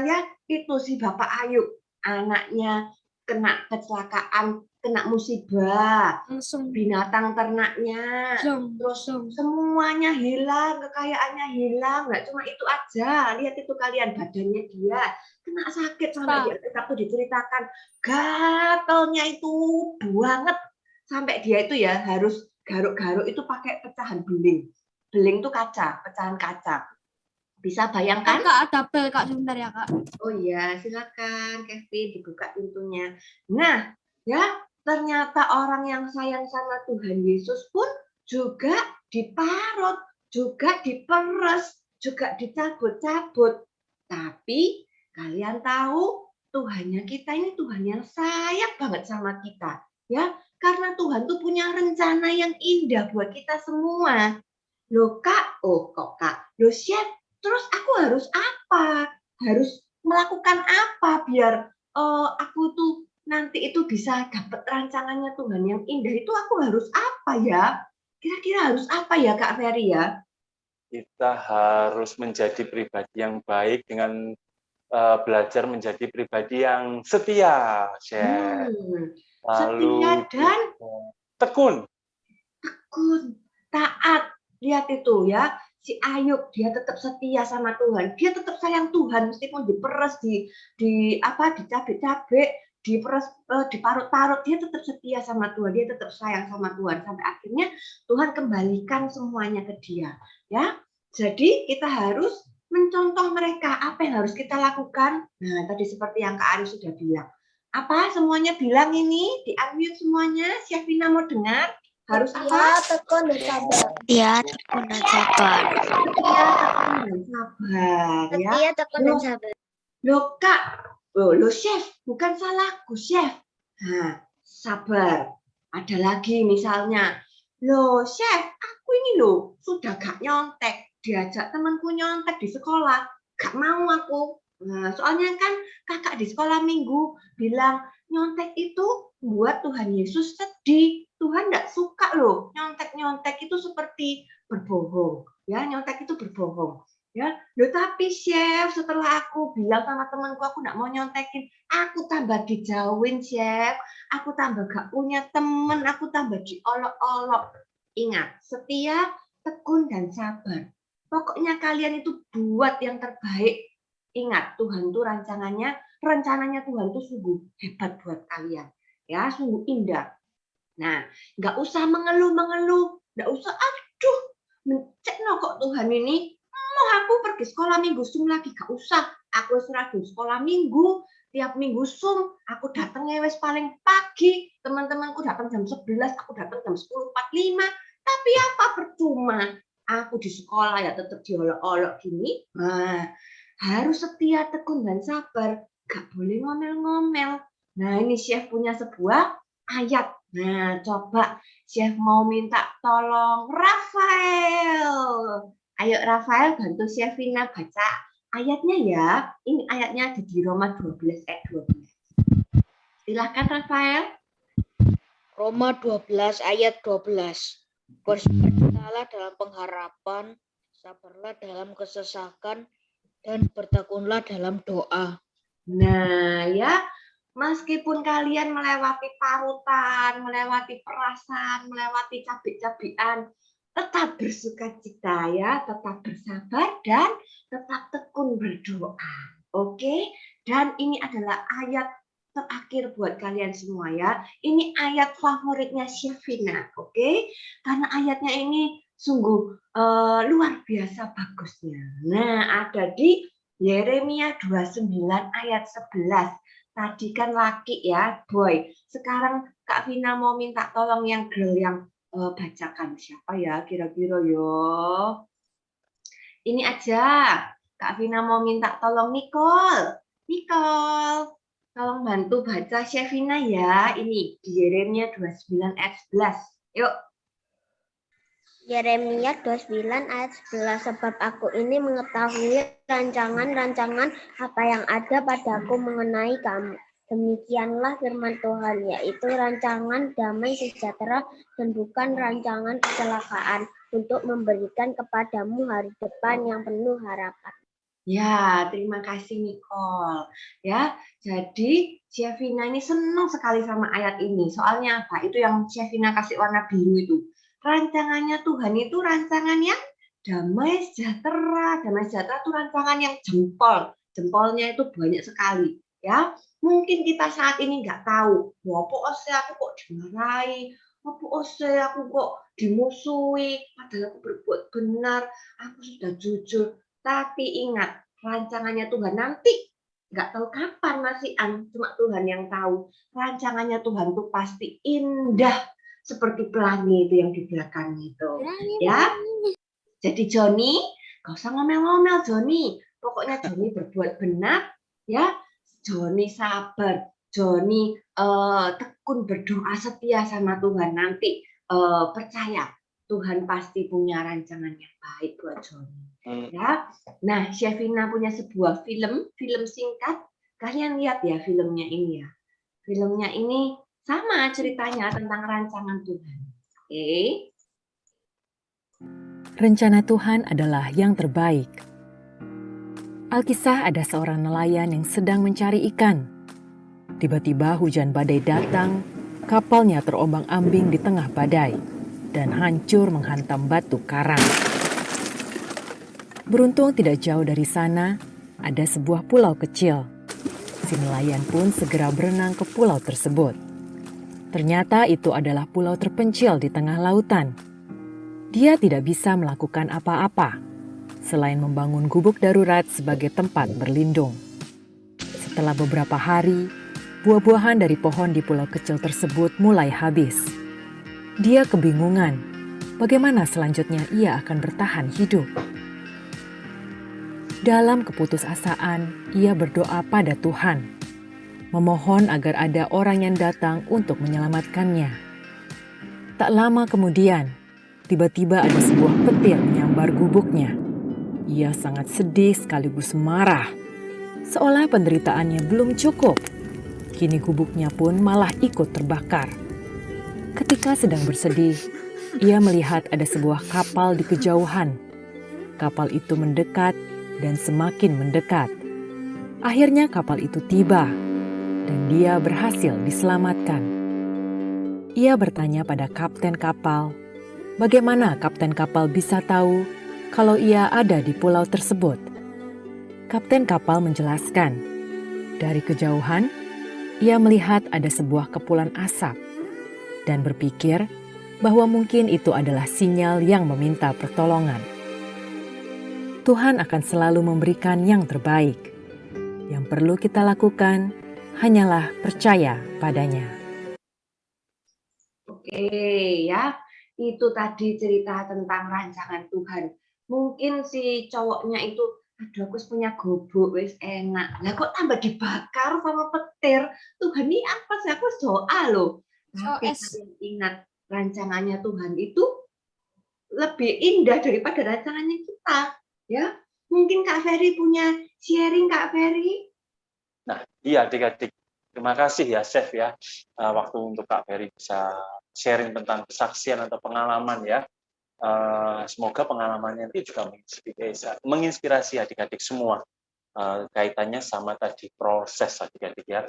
Ya itu si Bapak Ayub, anaknya kena kecelakaan, kena musibah, binatang ternaknya, terus semuanya hilang, kekayaannya hilang. Nggak cuma itu aja, lihat itu kalian, badannya dia kena sakit sampai di Alkitab itu diceritakan gatalnya itu banget sampai dia itu ya harus garuk-garuk itu pakai pecahan beling. Beling itu kaca, pecahan kaca. Bisa bayangkan? Kak, ada bel Kak sebentar ya Kak. Oh iya, silakan Kevin dibuka pintunya. Nah, ya ternyata orang yang sayang sama Tuhan Yesus pun juga diparut, juga diperes, juga dicabut-cabut. Tapi kalian tahu Tuhannya kita ini Tuhan yang sayang banget sama kita, ya. Karena Tuhan tuh punya rencana yang indah buat kita semua. Loh Kak, Loh Chef, terus aku harus apa? Harus melakukan apa biar aku tuh nanti itu bisa dapat rancangannya Tuhan yang indah itu aku harus apa ya? Kira-kira harus apa ya Kak Ferry ya? Kita harus menjadi pribadi yang baik dengan belajar menjadi pribadi yang setia, Chef. Setia dan tekun, taat. Lihat itu ya, si Ayub dia tetap setia sama Tuhan, dia tetap sayang Tuhan meskipun diperes, dicabik-cabik, diperes, diparut-parut, dia tetap setia sama Tuhan, dia tetap sayang sama Tuhan sampai akhirnya Tuhan kembalikan semuanya ke dia. Ya, jadi kita harus mencontoh mereka. Apa yang harus kita lakukan? Nah, tadi seperti yang Kak Ari sudah bilang. Apa semuanya bilang ini? Di-unmute semuanya. Syafina mau dengar? Harus apa? Tekun dan sabar. Setia, tekun dan sabar. Ya. Tekun dan sabar. Loh Kak, loh Chef, bukan salahku Chef. Nah, sabar. Ada lagi misalnya, loh Chef, aku ini loh sudah gak nyontek. Diajak temanku nyontek di sekolah, gak mau aku. Nah, soalnya kan kakak di sekolah minggu bilang nyontek itu buat Tuhan Yesus sedih. Tuhan nggak suka loh nyontek itu seperti berbohong. Ya, nyontek itu berbohong. Ya, loh tapi Chef, setelah aku bilang sama temanku aku nggak mau nyontekin, aku tambah dijauhin Chef. Aku tambah gak punya temen, aku tambah diolok-olok. Ingat, setia, tekun dan sabar. Pokoknya kalian itu buat yang terbaik. ingat Tuhan tuh rencananya Tuhan tuh sungguh hebat buat kalian. Ya, sungguh indah. Nah, nggak usah mengeluh, nggak usah, aduh, mencekno kok Tuhan ini, mau aku pergi sekolah minggu sum lagi, gak usah. Aku seragam sekolah minggu, tiap minggu sum, aku datangnya wes paling pagi, teman-temanku datang jam 11, aku datang jam 10.45, tapi apa percuma, aku di sekolah ya tetap diolok-olok gini. Nah, harus setia, tekun, dan sabar, gak boleh ngomel-ngomel. Nah, ini Chef punya sebuah ayat. Nah, coba Chef mau minta tolong Rafael. Ayo Rafael bantu Chef Vina baca ayatnya ya. Ini ayatnya ada di Roma 12 ayat 12. Silahkan Rafael. Roma 12 ayat 12. Bersukacitalah dalam pengharapan, sabarlah dalam kesesakan, dan bertekunlah dalam doa. Nah ya, meskipun kalian melewati parutan, melewati perasaan, melewati cabik-cabikan, tetap bersukacita ya, tetap bersabar dan tetap tekun berdoa. Oke? Dan ini adalah ayat terakhir buat kalian semua ya. Ini ayat favoritnya Chef Vina, oke? Karena ayatnya ini sungguh luar biasa bagusnya. Nah, ada di Yeremia 29 ayat 11. Tadi kan laki ya, boy. Sekarang Kak Vina mau minta tolong yang girl yang bacakan. Siapa ya kira-kira yo? Ini aja. Kak Vina mau minta tolong Nicole. Nicole, tolong bantu baca Chef Vina ya. Ini di Yeremia 29 ayat 11. Yuk. Yeremia 29 ayat 11, sebab aku ini mengetahui rancangan-rancangan apa yang ada padaku mengenai kamu. Demikianlah firman Tuhan, yaitu rancangan damai sejahtera dan bukan rancangan kecelakaan, untuk memberikan kepadamu hari depan yang penuh harapan. Ya, terima kasih Nicole. Ya, jadi Chef Vina ini senang sekali sama ayat ini. Soalnya apa? Itu yang Chef Vina kasih warna biru itu. Rancangannya Tuhan itu rancangan yang damai sejahtera. Damai sejahtera itu rancangan yang jempol. Jempolnya itu banyak sekali. Ya, mungkin kita saat ini nggak tahu. Apa aku kok dimarahi? Apa aku kok dimusuhi? Padahal aku berbuat benar. Aku sudah jujur. Tapi ingat, rancangannya Tuhan nanti nggak tahu kapan masih cuma Tuhan yang tahu. Rancangannya Tuhan tuh pasti indah. Seperti pelangi itu yang di belakang itu, ya. Jadi Joni, gak usah ngomel-ngomel Joni. Pokoknya Joni berbuat benar, ya. Joni sabar, Joni tekun berdoa setia sama Tuhan. Nanti percaya Tuhan pasti punya rancangan yang baik buat Joni, ya. Nah, Chef Vina punya sebuah film singkat. Kalian lihat ya filmnya ini ya. Filmnya ini sama ceritanya tentang rancangan Tuhan. Oke. Rencana Tuhan adalah yang terbaik. Alkisah ada seorang nelayan yang sedang mencari ikan. Tiba-tiba hujan badai datang, kapalnya terombang-ambing di tengah badai dan hancur menghantam batu karang. Beruntung tidak jauh dari sana ada sebuah pulau kecil. Si nelayan pun segera berenang ke pulau tersebut. Ternyata itu adalah pulau terpencil di tengah lautan. Dia tidak bisa melakukan apa-apa selain membangun gubuk darurat sebagai tempat berlindung. Setelah beberapa hari, buah-buahan dari pohon di pulau kecil tersebut mulai habis. Dia kebingungan bagaimana selanjutnya ia akan bertahan hidup. Dalam keputusasaan, ia berdoa pada Tuhan, memohon agar ada orang yang datang untuk menyelamatkannya. Tak lama kemudian, tiba-tiba ada sebuah petir menyambar gubuknya. Ia sangat sedih sekaligus marah, seolah penderitaannya belum cukup. Kini gubuknya pun malah ikut terbakar. Ketika sedang bersedih, ia melihat ada sebuah kapal di kejauhan. Kapal itu mendekat dan semakin mendekat. Akhirnya kapal itu tiba dan dia berhasil diselamatkan. Ia bertanya pada kapten kapal, bagaimana kapten kapal bisa tahu kalau ia ada di pulau tersebut. Kapten kapal menjelaskan, dari kejauhan, ia melihat ada sebuah kepulan asap dan berpikir bahwa mungkin itu adalah sinyal yang meminta pertolongan. Tuhan akan selalu memberikan yang terbaik. Yang perlu kita lakukan hanyalah percaya padanya. Oke ya, itu tadi cerita tentang rancangan Tuhan. Mungkin si cowoknya itu, aduh aku punya gobok, wis enak. Lah kok tambah dibakar sama petir? Tuhan ini apa sih? Aku doa loh. Tapi kalian ingat, rancangannya Tuhan itu lebih indah daripada rancangannya kita. Ya, mungkin Kak Ferry punya sharing, Kak Ferry. Nah, iya adik-adik. Terima kasih ya, Chef ya. Waktu untuk Kak Ferry bisa sharing tentang kesaksian atau pengalaman ya. Semoga pengalamannya nanti juga menginspirasi adik-adik semua. Kaitannya sama tadi proses adik-adik ya.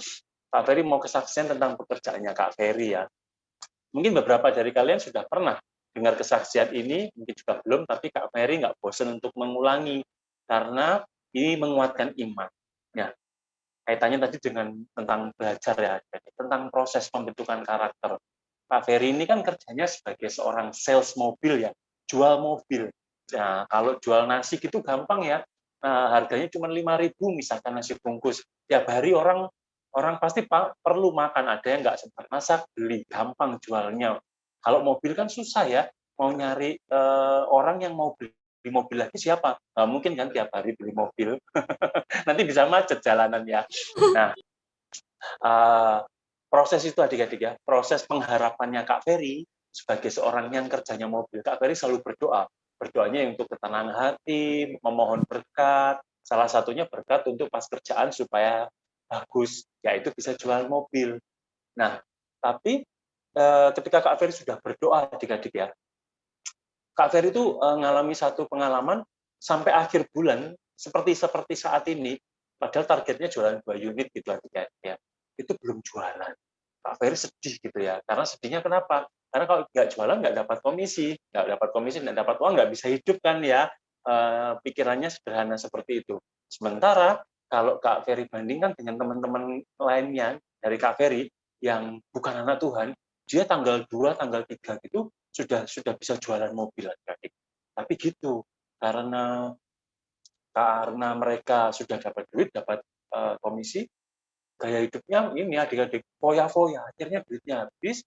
Kak Ferry mau kesaksian tentang pekerjaannya Kak Ferry ya. Mungkin beberapa dari kalian sudah pernah dengar kesaksian ini, mungkin juga belum, tapi Kak Ferry nggak bosan untuk mengulangi karena ini menguatkan iman. Ya, kaitannya tadi dengan tentang belajar ya, tentang proses pembentukan karakter. Pak Ferry ini kan kerjanya sebagai seorang sales mobil ya, jual mobil. Nah, kalau jual nasi gitu gampang ya, harganya cuma 5.000 misalkan nasi bungkus. Tiap hari orang pasti perlu makan, ada yang nggak sempat masak, beli, gampang jualnya. Kalau mobil kan susah ya, mau nyari orang yang mau beli mobil lagi siapa? Nah, mungkin kan tiap hari beli mobil, nanti bisa macet jalanan ya. Nah, proses itu adik-adik ya, proses pengharapannya Kak Ferry sebagai seorang yang kerjanya mobil, Kak Ferry selalu berdoa. Berdoanya untuk ketenangan hati, memohon berkat, salah satunya berkat untuk pas kerjaan supaya bagus, yaitu bisa jual mobil. Nah, tapi ketika Kak Ferry sudah berdoa adik-adik ya, Kak Ferry itu mengalami satu pengalaman sampai akhir bulan seperti saat ini, padahal targetnya jualan 2 unit gitu adik-adik ya, itu belum jualan. Kak Ferry sedih gitu ya, karena sedihnya kenapa? Karena kalau nggak jualan nggak dapat komisi, nggak dapat uang, nggak bisa hidup kan ya. Pikirannya sederhana seperti itu. Sementara kalau Kak Ferry bandingkan dengan teman-teman lainnya dari Kak Ferry yang bukan anak Tuhan, dia tanggal 2, tanggal 3 gitu sudah bisa jualan mobil adik-adik. Tapi gitu, karena mereka sudah dapat duit, dapat komisi, gaya hidupnya ini adik-adik foya-foya, akhirnya duitnya habis,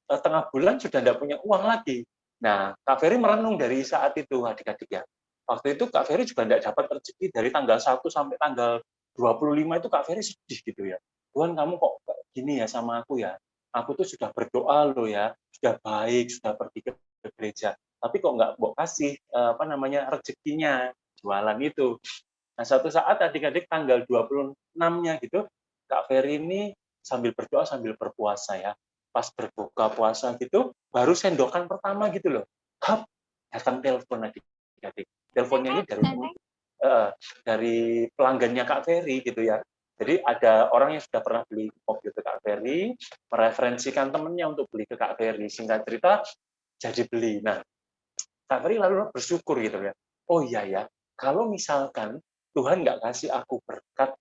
tengah bulan sudah tidak punya uang lagi. Nah, Kak Ferry merenung dari saat itu adik-adik ya. Waktu itu Kak Ferry juga tidak dapat rezeki dari tanggal 1 sampai tanggal 25 itu Kak Ferry sedih gitu ya. Tuhan, kamu kok gini ya sama aku ya? Aku tuh sudah berdoa loh ya, sudah baik, sudah pergi ke gereja. Tapi kok nggak mau kasih rezekinya jualan itu. Nah, suatu saat adik-adik tanggal 26-nya gitu, Kak Ferry ini sambil berdoa sambil berpuasa ya. Pas berbuka puasa gitu, baru sendokan pertama gitu loh. Hap, datang telepon adik-adik. Teleponnya ini dari pelanggannya Kak Ferry gitu ya. Jadi ada orang yang sudah pernah beli mobil ke Kak Ferry, mereferensikan temennya untuk beli ke Kak Ferry. Singkat cerita, jadi beli. Nah, Kak Ferry lalu bersyukur gitu ya. Oh iya ya, kalau misalkan Tuhan nggak kasih aku berkat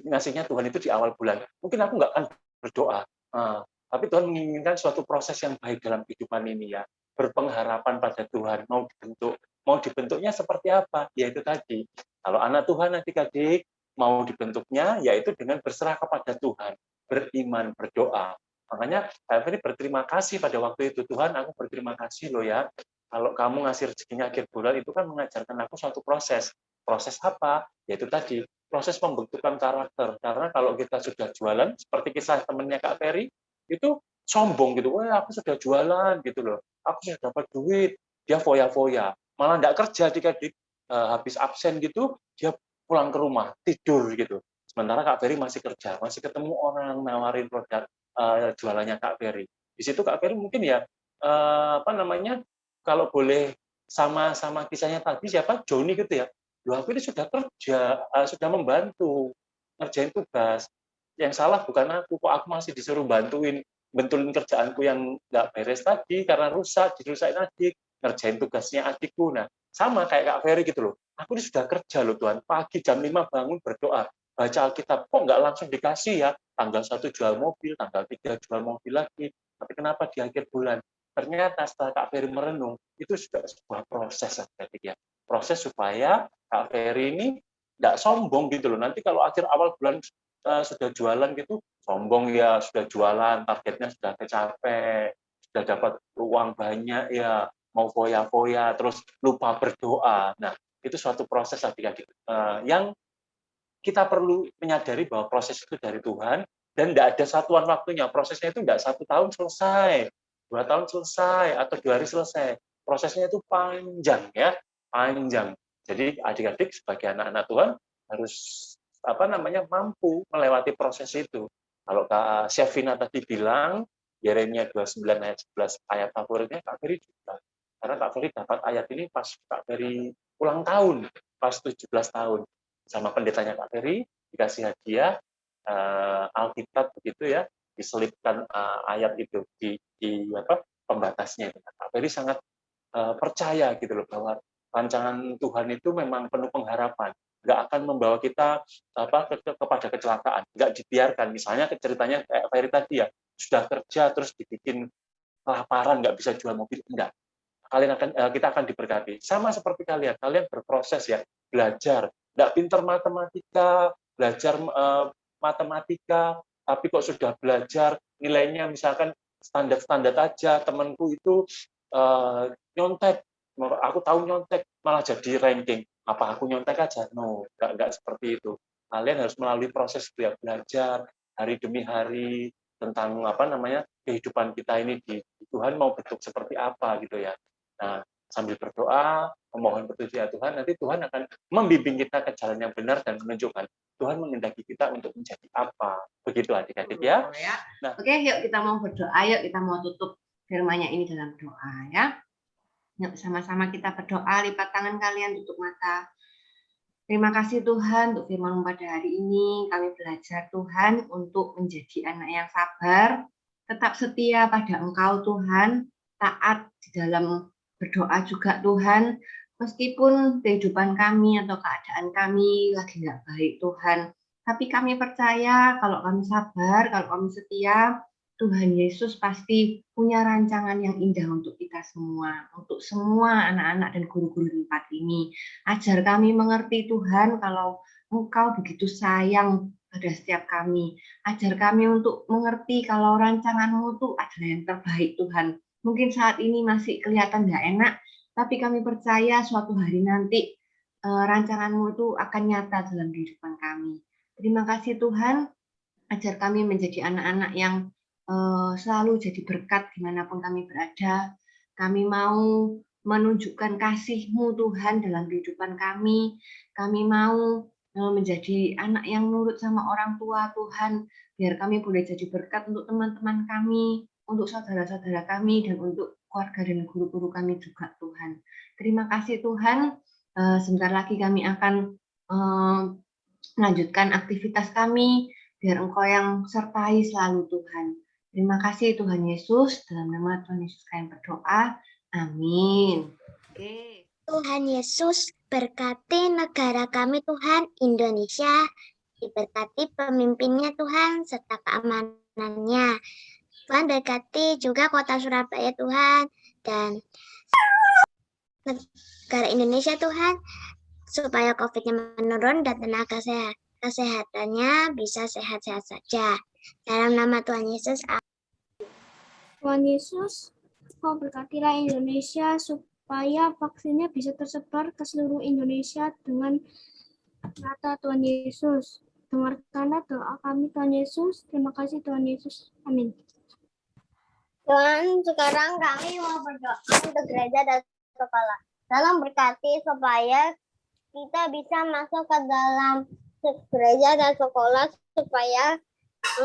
ngasihnya Tuhan itu di awal bulan, mungkin aku nggak akan berdoa. Tapi Tuhan menginginkan suatu proses yang baik dalam kehidupan ini ya. Berpengharapan pada Tuhan, mau dibentuknya seperti apa? Yaitu tadi, kalau anak Tuhan adik-adik mau dibentuknya, yaitu dengan berserah kepada Tuhan, beriman, berdoa. Makanya Kak Ferry berterima kasih pada waktu itu, Tuhan aku berterima kasih loh ya, kalau kamu ngasih rezekinya akhir bulan itu kan mengajarkan aku suatu proses. Proses apa? Yaitu tadi, proses pembentukan karakter. Karena kalau kita sudah jualan, seperti kisah temannya Kak Ferry, itu sombong gitu, wah aku sudah jualan gitu loh, aku sudah dapat duit, dia foya-foya, malah nggak kerja adik-adik, habis absen gitu, dia pulang ke rumah, tidur gitu. Sementara Kak Ferry masih kerja, masih ketemu orang nawarin produk jualannya Kak Ferry. Di situ Kak Ferry mungkin ya, kalau boleh sama kisahnya tadi siapa, Joni gitu ya, loh aku ini sudah kerja, sudah membantu, ngerjain tugas, yang salah bukan aku, kok aku masih disuruh bentulin kerjaanku yang nggak beres tadi karena rusak, dirusakin adik. ngerjain tugasnya adikku. Nah, sama kayak Kak Ferry gitu loh. Aku ini sudah kerja loh Tuhan, pagi jam 5 bangun berdoa, baca Alkitab, kok nggak langsung dikasih ya? Tanggal 1 jual mobil, tanggal 3 jual mobil lagi, tapi kenapa di akhir bulan? Ternyata setelah Kak Ferry merenung, itu sudah sebuah proses ya. Proses supaya Kak Ferry ini nggak sombong gitu loh. Nanti kalau akhir awal bulan sudah jualan gitu, sombong ya, sudah jualan, targetnya sudah kecapai, sudah dapat uang banyak ya, mau foya-foya, terus lupa berdoa. Nah, itu suatu proses adik-adik yang kita perlu menyadari bahwa proses itu dari Tuhan, dan tidak ada satuan waktunya. Prosesnya itu tidak 1 tahun selesai, 2 tahun selesai, atau 2 hari selesai. Prosesnya itu panjang ya, panjang. Jadi adik-adik sebagai anak-anak Tuhan harus mampu melewati proses itu. Kalau Kak Syafina tadi bilang Yeremia 29 ayat 11 ayat favoritnya Kak Ferry juga. Karena Kak Ferry dapat ayat ini pas Kak Ferry ulang tahun, pas 17 tahun. Sama pendetanya Kak Ferry dikasih hadiah Alkitab begitu ya, diselipkan ayat itu di pembatasnya. Kak Ferry sangat percaya gitu loh bahwa rancangan Tuhan itu memang penuh pengharapan, nggak akan membawa kita kepada kecelakaan, nggak dibiarkan. Misalnya ceritanya kayak Ferry tadi ya, sudah kerja terus dibikin kelaparan, nggak bisa jual mobil, enggak. Kita akan diberkati. Sama seperti kalian berproses ya, belajar. Nggak pinter matematika, belajar matematika, tapi kok sudah belajar nilainya misalkan standar-standar aja. Temanku itu nyontek, aku tahu nyontek, malah jadi ranking. Apa aku nyontek aja? No, nggak seperti itu. Kalian harus melalui proses belajar hari demi hari tentang kehidupan kita ini di Tuhan mau bentuk seperti apa gitu ya. Nah, sambil berdoa, memohon petunjuk ya Tuhan, nanti Tuhan akan membimbing kita ke jalan yang benar dan menunjukkan Tuhan menghendaki kita untuk menjadi apa. Begitu adik-adik ya. Nah, oke, yuk kita mau berdoa, yuk kita mau tutup firman-Nya ini dalam doa ya. Yuk sama-sama kita berdoa, lipat tangan kalian, tutup mata. Terima kasih Tuhan untuk firman pada hari ini. Kami belajar Tuhan untuk menjadi anak yang sabar, tetap setia pada Engkau Tuhan, taat di dalam berdoa juga Tuhan, meskipun kehidupan kami atau keadaan kami lagi nggak baik Tuhan. Tapi kami percaya kalau kami sabar, kalau kami setia, Tuhan Yesus pasti punya rancangan yang indah untuk kita semua, untuk semua anak-anak dan guru-guru tempat ini. Ajar kami mengerti Tuhan kalau Engkau begitu sayang pada setiap kami. Ajar kami untuk mengerti kalau rancangan-Mu itu adalah yang terbaik Tuhan. Mungkin saat ini masih kelihatan nggak enak, tapi kami percaya suatu hari nanti rancangan-Mu itu akan nyata dalam kehidupan kami. Terima kasih Tuhan, ajar kami menjadi anak-anak yang selalu jadi berkat dimanapun kami berada. Kami mau menunjukkan kasih-Mu Tuhan dalam kehidupan kami. Kami mau menjadi anak yang nurut sama orang tua Tuhan, biar kami boleh jadi berkat untuk teman-teman kami, untuk saudara-saudara kami, dan untuk keluarga dan guru-guru kami juga Tuhan. Terima kasih Tuhan. Sebentar lagi kami akan melanjutkan aktivitas kami, biar Engkau yang sertai selalu Tuhan. Terima kasih Tuhan Yesus, dalam nama Tuhan Yesus kami berdoa. Amin. Oke. Tuhan Yesus, berkati negara kami Tuhan, Indonesia, diberkati pemimpinnya Tuhan, serta keamanannya. Tuhan berkati juga kota Surabaya Tuhan, dan negara Indonesia Tuhan, supaya COVID-nya menurun dan tenaga kesehatannya bisa sehat-sehat saja. Dalam nama Tuhan Yesus. Tuhan Yesus, Kau berkatilah Indonesia supaya vaksinnya bisa tersebar ke seluruh Indonesia dengan rata Tuhan Yesus. Dengarkanlah doa kami Tuhan Yesus. Terima kasih Tuhan Yesus. Amin. Tuhan, sekarang kami mau berdoa untuk gereja dan sekolah. Tolong berkati supaya kita bisa masuk ke dalam gereja dan sekolah, supaya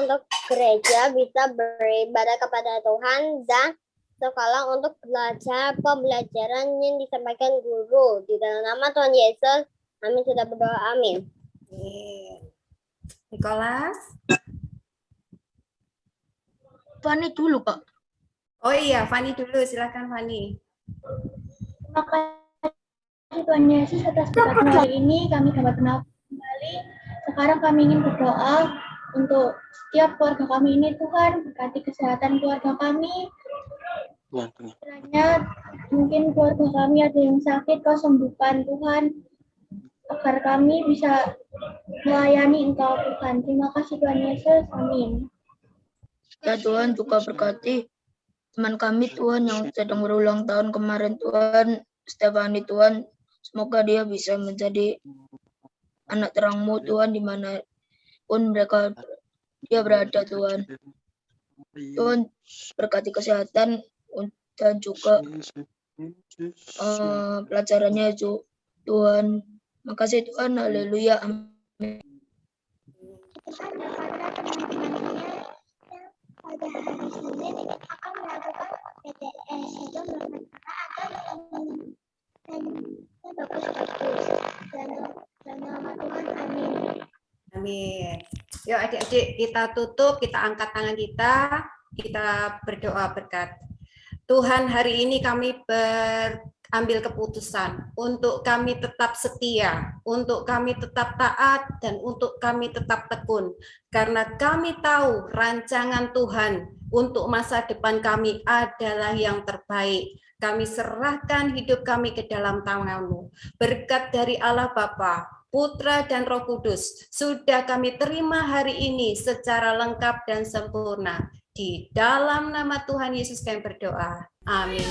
untuk gereja bisa beribadah kepada Tuhan, dan sekolah untuk belajar pembelajaran yang disampaikan guru. Di dalam nama Tuhan Yesus, kami sudah berdoa. Amin. Nicholas? Fani dulu, Kak. Oh iya, Fani dulu. Silakan Fani. kasih Tuhan Yesus atas berkat hari ini kami dapat kenal kembali. Sekarang kami ingin berdoa untuk setiap keluarga kami ini, Tuhan berkati kesehatan keluarga kami. Kiranya mungkin keluarga kami ada yang sakit, Kau sembuhkan Tuhan, agar kami bisa melayani Engkau Tuhan. Terima kasih Tuhan Yesus, amin. Ya Tuhan, juga berkati teman kami Tuhan yang sedang berulang tahun kemarin Tuhan, Stefani Tuhan, semoga dia bisa menjadi anak terang-Mu Tuhan dimanapun dia berada Tuhan. Tuhan berkati kesehatan dan juga pelajarannya Tuhan. Makasih Tuhan, haleluya, amin. Pada hari Senin akan melakukan PTS itu bermanfaat dan bagus-bagus dan nama Tuhan, amin. Amin. Yuk adik-adik kita tutup, kita angkat tangan kita berdoa berkat. Tuhan, hari ini kami ambil keputusan untuk kami tetap setia, untuk kami tetap taat, dan untuk kami tetap tekun. Karena kami tahu rancangan Tuhan untuk masa depan kami adalah yang terbaik. Kami serahkan hidup kami ke dalam tangan-Mu. Berkat dari Allah Bapa, Putra, dan Roh Kudus sudah kami terima hari ini secara lengkap dan sempurna. Di dalam nama Tuhan Yesus kami berdoa. Amin.